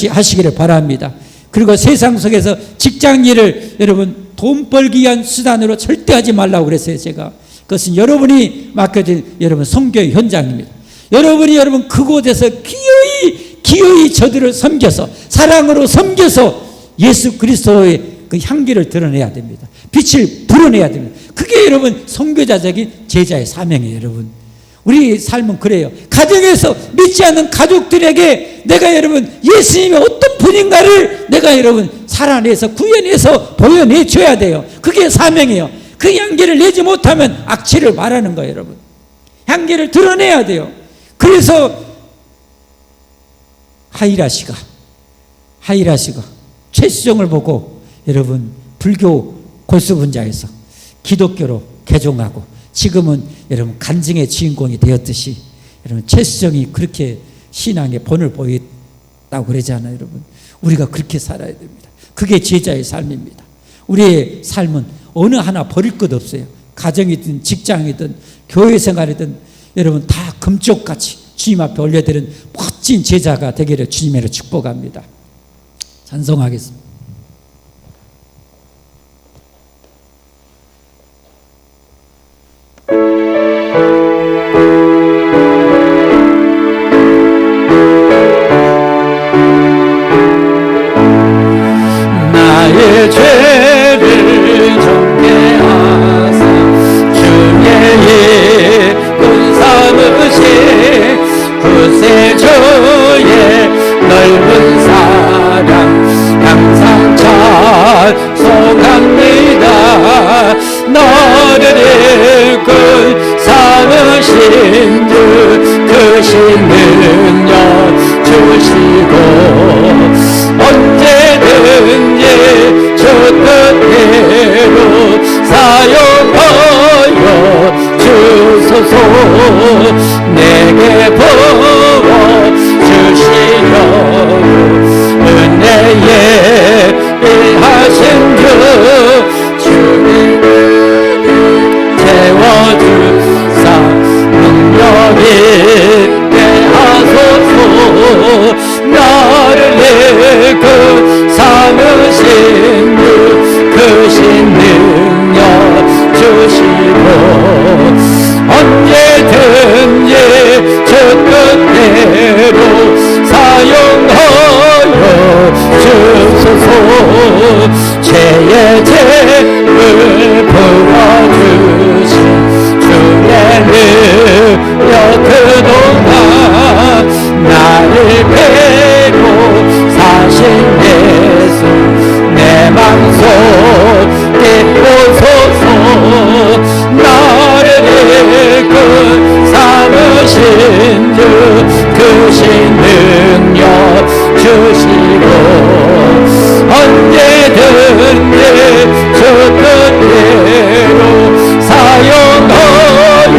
하시기를 바랍니다. 그리고 세상 속에서 직장 일을 여러분 돈 벌기 위한 수단으로 절대 하지 말라고 그랬어요. 제가 그것은 여러분이 맡겨진 여러분 선교의 현장입니다. 여러분이 여러분 그곳에서 기어이 기어이 저들을 섬겨서 사랑으로 섬겨서 예수 그리스도의 그 향기를 드러내야 됩니다. 빛을 불어내야 됩니다. 그게 여러분 선교자적인 제자의 사명이에요. 여러분 우리 삶은 그래요. 가정에서 믿지 않는 가족들에게 내가 여러분 예수님이 어떤 분인가를 내가 여러분 살아내서 구현해서 보여내줘야 돼요. 그게 사명이에요. 그 향기를 내지 못하면 악취를 말하는 거예요. 여러분 향기를 드러내야 돼요. 그래서 하이라시가 최수정을 보고 여러분 불교 골수분자에서 기독교로 개종하고 지금은 여러분 간증의 주인공이 되었듯이 여러분 최수정이 그렇게 신앙의 본을 보였다고 그러잖아요. 여러분 우리가 그렇게 살아야 됩니다. 그게 제자의 삶입니다. 우리의 삶은 어느 하나 버릴 것 없어요. 가정이든 직장이든 교회 생활이든 여러분 다 금쪽같이 주님 앞에 올려드리는 멋진 제자가 되기를 주님으로 축복합니다. 찬송하겠습니다. 나의 죄를 정죄하사 주의 군 삼으신 구세주의 넓은 사랑 항상 찬송합니다. 너를 일꾼 삼으신 주 크신 능력 주시고 언제든지 주 뜻대로 사용하여 주소서. 내게 부어 주시려고 은혜에 일하신 주 주님 채워주사 능력 있게 하소서. 나를 일꾼 삼으신 주 크신 능력 주시고 언제든지 주 뜻대로 사용하여 주소서. 죄의 죄를 풀어주신 주의 능력 그동안 나를 배고 사신 예수 내 맘속 깨우소서. 나를 일꾼 삼으신 주 크신 능력 주시고 언제든지 주 뜻대로 사용하여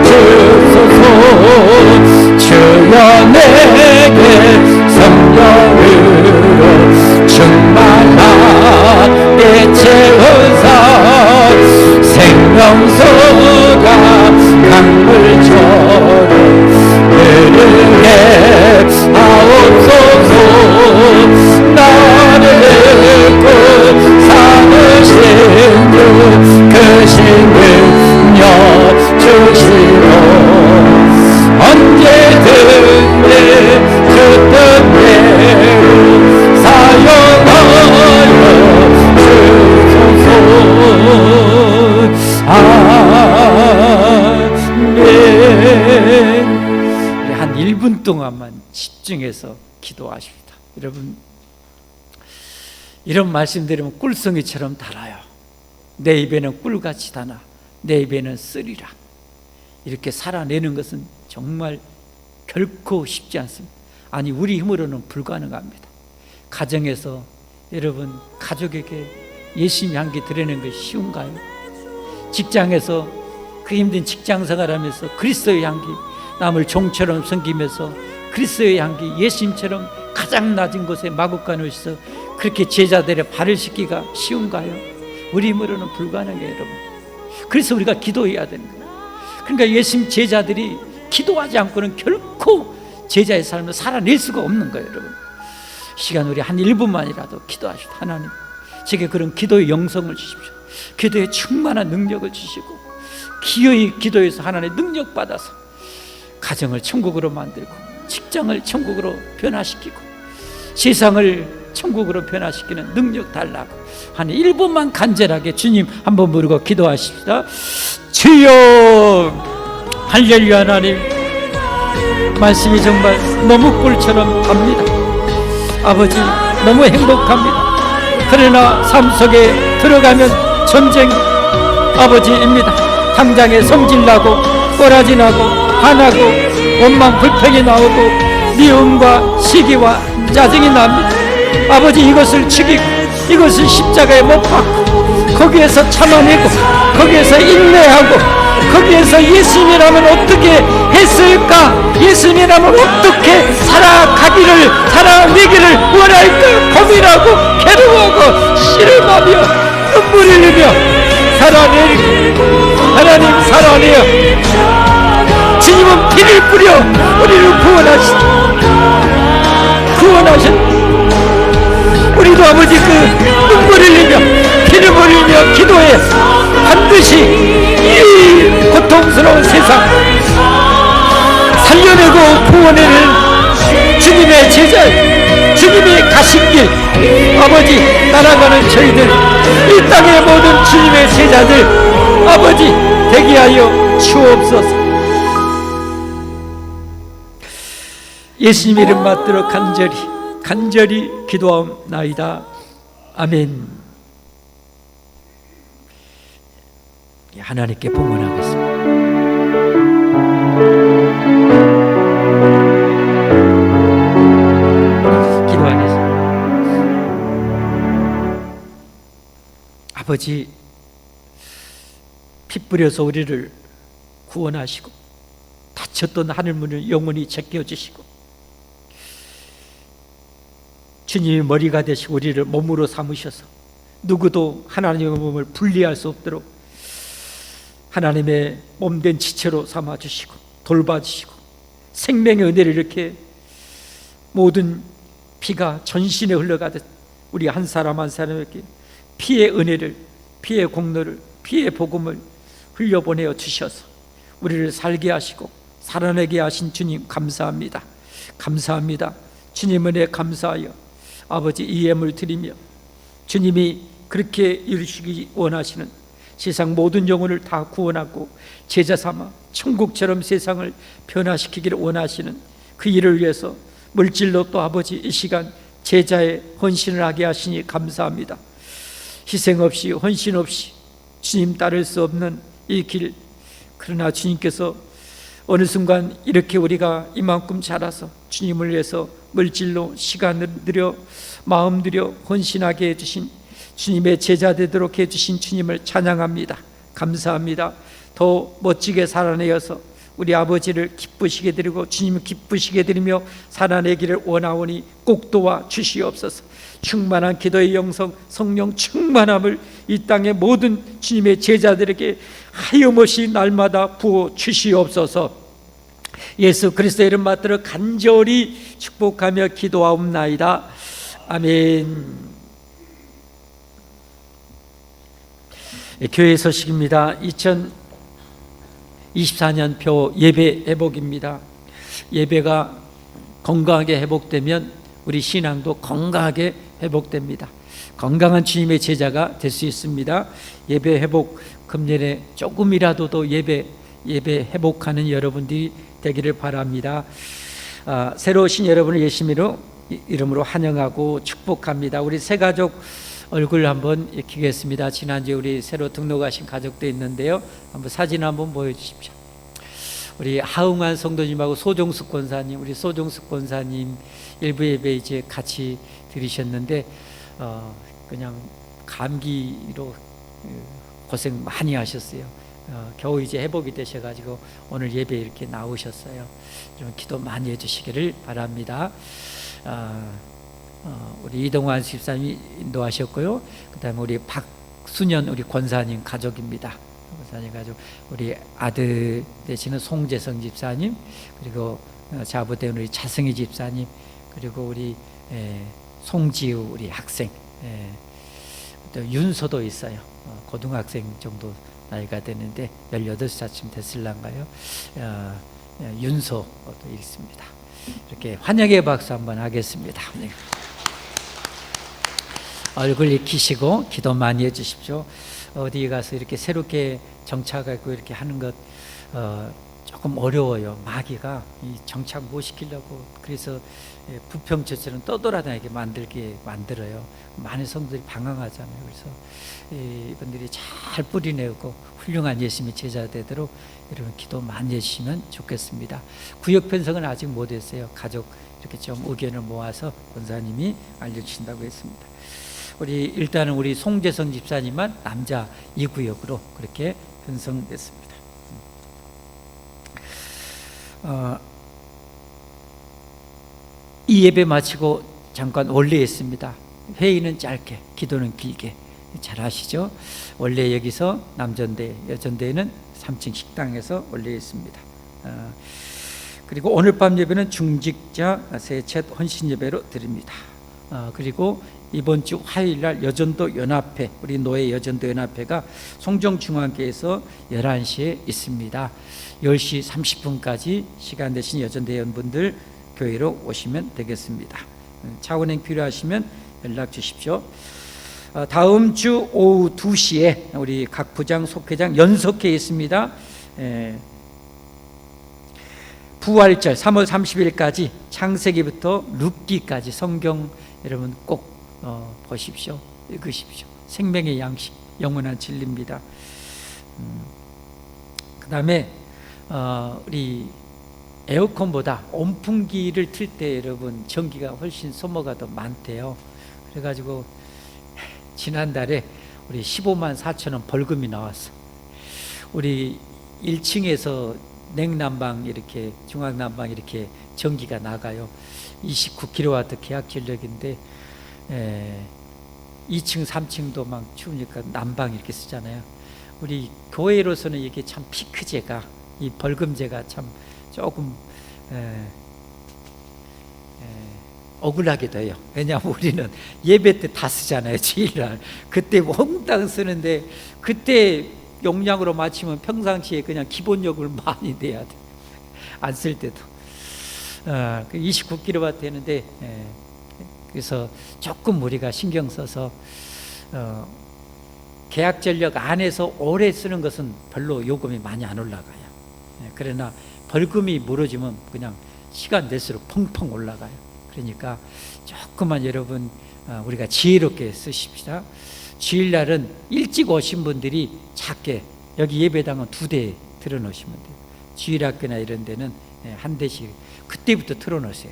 주소서. 주여 내게 성령으로 충만하게 채우사 생명수가 강물처럼 흐르게 하옵소서. 나를 일꾼 삼으신 주 크신 능력 주시고 언제든지 주 뜻대로 사용하여 주소서. 아멘. 우리 한 1분 동안만 집중해서 기도하십니다. 여러분 이런 말씀 드리면 꿀송이처럼 달아요. 내 입에는 꿀같이 다나 내 입에는 쓰리라. 이렇게 살아내는 것은 정말 결코 쉽지 않습니다. 아니 우리 힘으로는 불가능합니다. 가정에서 여러분 가족에게 예수님 향기 드리는 것이 쉬운가요? 직장에서 그 힘든 직장 생활하면서 그리스도의 향기 남을 종처럼 섬기면서 그리스도의 향기 예수님처럼 가장 낮은 곳에 마구간에 오셔서 그렇게 제자들의 발을 씻기가 쉬운가요? 우리 힘으로는 불가능해요. 여러분 그래서 우리가 기도해야 되는 거예요. 그러니까 예수님 제자들이 기도하지 않고는 결코 제자의 삶을 살아낼 수가 없는 거예요. 여러분 시간 우리 한 1분만이라도 기도하십시오. 하나님 제게 그런 기도의 영성을 주십시오. 기도에 충만한 능력을 주시고 기어이 기도해서 하나님의 능력 받아서 가정을 천국으로 만들고 직장을 천국으로 변화시키고 세상을 천국으로 변화시키는 능력 달라고 하는 1분만 간절하게 주님 한번 부르고 기도하십시다. 주여, 할렐루야. 하나님, 말씀이 정말 너무 꿀처럼 갑니다. 아버지, 너무 행복합니다. 그러나 삶 속에 들어가면 전쟁 아버지입니다. 당장에 성질나고 꼬라지나고 화나고 원망 불평이 나오고 미움과 시기와 짜증이 납니다. 아버지, 이것을 죽이고 이것을 십자가에 못 박고 거기에서 참아내고 거기에서 인내하고 거기에서 예수님이라면 어떻게 했을까, 예수님이라면 어떻게 살아내기를 원할까 고민하고 괴로워하고 씨름하며 눈물 흘리며 하나님 살아내요. 주님은 피를 뿌려 우리를 구원하신 우리도 아버지 그 눈물 흘리며 피를 흘리며 기도해 반드시 이 고통스러운 세상 살려내고 구원해낼 주님의 제자, 주님이 가신 길 아버지 따라가는 저희들, 이 땅의 모든 주님의 제자들 아버지 되게 하여 주옵소서. 예수님 이름 받들어 간절히 기도하옵나이다. 아멘. 하나님께 봉헌하겠습니다. 기도하겠습니다. 아버지, 피 뿌려서 우리를 구원하시고 닫혔던 하늘문을 영원히 제껴주시고 주님이 머리가 되시고 우리를 몸으로 삼으셔서 누구도 하나님의 몸을 분리할 수 없도록 하나님의 몸된 지체로 삼아주시고 돌봐주시고 생명의 은혜를 이렇게 모든 피가 전신에 흘러가듯 우리 한 사람 한 사람에게 피의 은혜를, 피의 공로를, 피의 복음을 흘려보내어 주셔서 우리를 살게 하시고 살아내게 하신 주님 감사합니다. 감사합니다. 주님 은혜 감사하여 아버지 이 예물 드리며 주님이 그렇게 이루시기 원하시는 세상 모든 영혼을 다 구원하고 제자 삼아 천국처럼 세상을 변화시키기를 원하시는 그 일을 위해서 물질로 또 아버지 이 시간 제자의 헌신을 하게 하시니 감사합니다. 희생 없이 헌신 없이 주님 따를 수 없는 이 길, 그러나 주님께서 어느 순간 이렇게 우리가 이만큼 자라서 주님을 위해서 물질로 시간을 들여 마음 들여 헌신하게 해주신 주님의 제자 되도록 해주신 주님을 찬양합니다. 감사합니다. 더 멋지게 살아내어서 우리 아버지를 기쁘시게 드리고 주님을 기쁘시게 드리며 살아내기를 원하오니 꼭 도와 주시옵소서. 충만한 기도의 영성 성령 충만함을 이 땅의 모든 주님의 제자들에게 하염없이 날마다 부어 주시옵소서. 예수 그리스도의 이름 받들어 간절히 축복하며 기도하옵나이다. 아멘. 교회 소식입니다. 2024년 표 예배 회복입니다. 예배가 건강하게 회복되면 우리 신앙도 건강하게 회복됩니다. 건강한 주님의 제자가 될 수 있습니다. 예배 회복 금년에 조금이라도 더 예배 회복하는 여러분들이 되기를 바랍니다. 새로 오신 여러분을 예수님의 이름으로 환영하고 축복합니다. 우리 새 가족 얼굴 한번 익히겠습니다. 지난주에 우리 새로 등록하신 가족도 있는데요. 한번 사진 한번 보여주십시오. 우리 하응환 성도님하고 소종숙 권사님, 우리 소종숙 권사님 일부 예배 이제 같이 드리셨는데 그냥 감기로 고생 많이 하셨어요. 겨우 이제 회복이 되셔가지고 오늘 예배 이렇게 나오셨어요. 좀 기도 많이 해주시기를 바랍니다. 우리 이동환 집사님이 인도하셨고요. 그다음에 우리 박순현 우리 권사님 가족입니다. 권사님 가족, 우리 아들 되시는 송재성 집사님, 그리고 자부된 우리 차승희 집사님, 그리고 우리 송지우 우리 학생, 또 윤서도 있어요. 고등학생 정도 나이가 되는데 18살쯤 됐을란가요? 윤서도 있습니다. 이렇게 환영의 박수 한번 하겠습니다. 네. 얼굴 익히시고 기도 많이 해주십시오. 어디 가서 이렇게 새롭게 정착하고 이렇게 하는 것 조금 어려워요. 마귀가 이 정착 못 시키려고 그래서 부평처처럼 떠돌아다니게 만들어요. 많은 성도들이 방황하잖아요. 그래서 이분들이 잘 뿌리내고 훌륭한 예수님의 제자 되도록 여러분 기도 많이 해주시면 좋겠습니다. 구역 편성은 아직 못했어요. 가족 이렇게 좀 의견을 모아서 권사님이 알려주신다고 했습니다. 일단은 우리 송재성 집사님만 남자 2구역으로 그렇게 편성됐습니다. 이 예배 마치고 잠깐 원례했습니다. 회의는 짧게, 기도는 길게. 잘 아시죠? 원래 여기서 남전대, 여전대는 3층 식당에서 원례했습니다. 그리고 오늘 밤 예배는 중직자 세첫 헌신 예배로 드립니다. 그리고 이번 주 화요일날 여전도 연합회, 우리 노예 여전도 연합회가 송정중앙교에서 11시에 있습니다. 10시 30분까지 시간 되신 여전대 회원분들 교회로 오시면 되겠습니다. 차원행 필요하시면 연락 주십시오. 다음 주 오후 2시에 우리 각 부장, 속회장 연석회 있습니다. 부활절 3월 30일까지 창세기부터 룻기까지 성경 여러분 꼭 보십시오. 읽으십시오. 생명의 양식, 영원한 진리입니다. 그 다음에 우리 에어컨보다 온풍기를 틀 때 여러분 전기가 훨씬 소모가 더 많대요. 그래가지고 지난달에 우리 15만 4천 원 벌금이 나왔어. 우리 1층에서 냉난방 이렇게 중앙난방 이렇게 전기가 나가요. 29kW 계약 전력인데 2층 3층도 막 추우니까 난방 이렇게 쓰잖아요. 우리 교회로서는 이게 참 피크제가 이 벌금제가 참 조금 억울하게 돼요. 왜냐하면 우리는 예배 때 다 쓰잖아요. 주일날 그때 몽땅 쓰는데 그때 용량으로 맞추면 평상시에 그냥 기본 요금을 많이 내야 돼. 안 쓸 때도 29kW 되는데 그래서 조금 우리가 신경 써서 계약 전력 안에서 오래 쓰는 것은 별로 요금이 많이 안 올라가요. 그러나 벌금이 무너지면 그냥 시간 될수록 펑펑 올라가요. 그러니까 조금만 여러분 우리가 지혜롭게 쓰십시다. 주일날은 일찍 오신 분들이 작게 여기 예배당은 2대 틀어놓으시면 돼요. 주일학교나 이런 데는 한 대씩 그때부터 틀어놓으세요.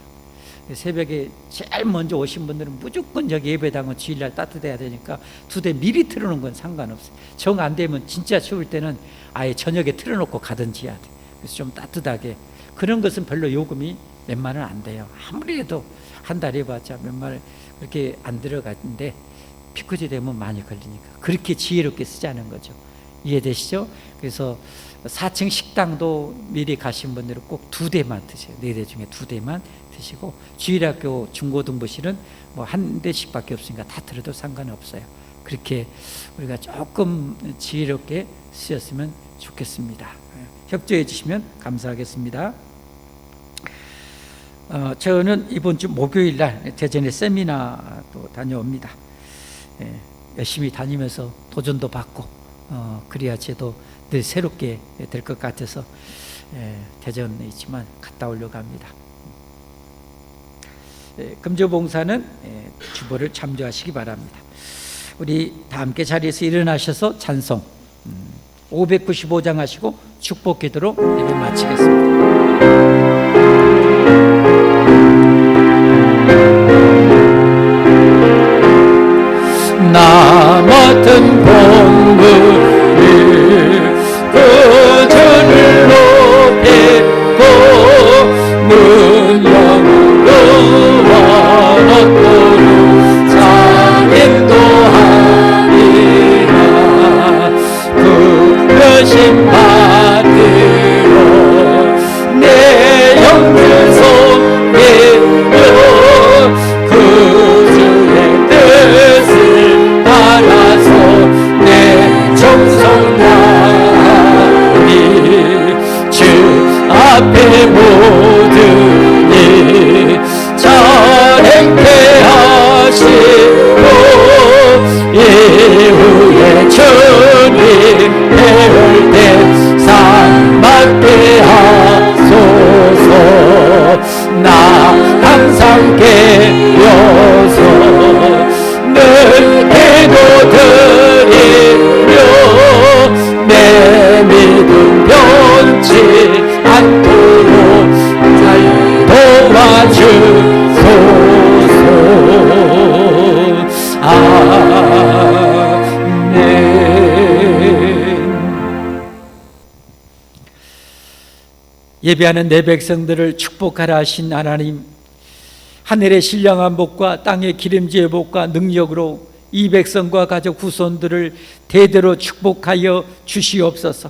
새벽에 제일 먼저 오신 분들은 무조건 여기 예배당은 주일날 따뜻해야 되니까 2대 미리 틀어놓은 건 상관없어요. 정 안 되면 진짜 추울 때는 아예 저녁에 틀어놓고 가든지 해야 돼요. 그래서 좀 따뜻하게. 그런 것은 별로 요금이 몇만 원 안 돼요. 아무리 해도 한 달 해봤자 몇만 원 그렇게 안 들어가는데 피크제 되면 많이 걸리니까 그렇게 지혜롭게 쓰자는 거죠. 이해되시죠? 그래서 4층 식당도 미리 가신 분들은 꼭 2대만 드세요. 4대 중에 2대만 드시고 주일학교 중고등부실은 뭐 한 대씩밖에 없으니까 다 들어도 상관없어요. 그렇게 우리가 조금 지혜롭게 쓰였으면 좋겠습니다. 협조해 주시면 감사하겠습니다. 저는 이번 주 목요일 날 대전에 세미나도 다녀옵니다. 열심히 다니면서 도전도 받고 그래야 저도 늘 새롭게 될 것 같아서 대전에 있지만 갔다 오려고 합니다. 금조봉사는 주보를 참조하시기 바랍니다. 우리 다 함께 자리에서 일어나셔서 찬송 595장 하시고 축복 기도로 예배 마치겠습니다. 나 맡은 공부를 그 전을 높이고 문영으로 와놓고는 자립도 하리라 그 여신 받으러 이후에 주님 배울 때 상 받게 하소서. 나 항상 깨어서 늘 기도드리며 내 믿음 변치 않도록 잘 도와주소서. 아멘. 예배하는 내 백성들을 축복하라 하신 하나님, 하늘의 신령한 복과 땅의 기름지의 복과 능력으로 이 백성과 가족 후손들을 대대로 축복하여 주시옵소서.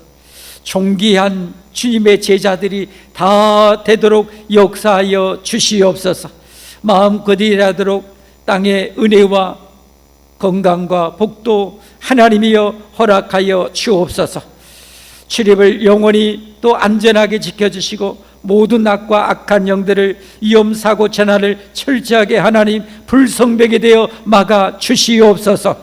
존귀한 주님의 제자들이 다 되도록 역사하여 주시옵소서. 마음껏 일하도록 땅의 은혜와 건강과 복도 하나님이여 허락하여 주옵소서. 출입을 영원히 또 안전하게 지켜주시고 모든 악과 악한 영들을 위험사고 재난을 철저하게 하나님 불성백이 되어 막아 주시옵소서.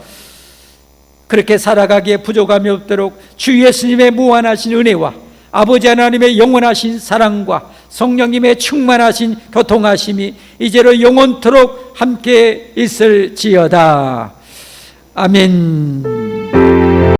그렇게 살아가기에 부족함이 없도록 주 예수님의 무한하신 은혜와 아버지 하나님의 영원하신 사랑과 성령님의 충만하신 교통하심이 이제로 영원토록 함께 있을지어다. 아멘.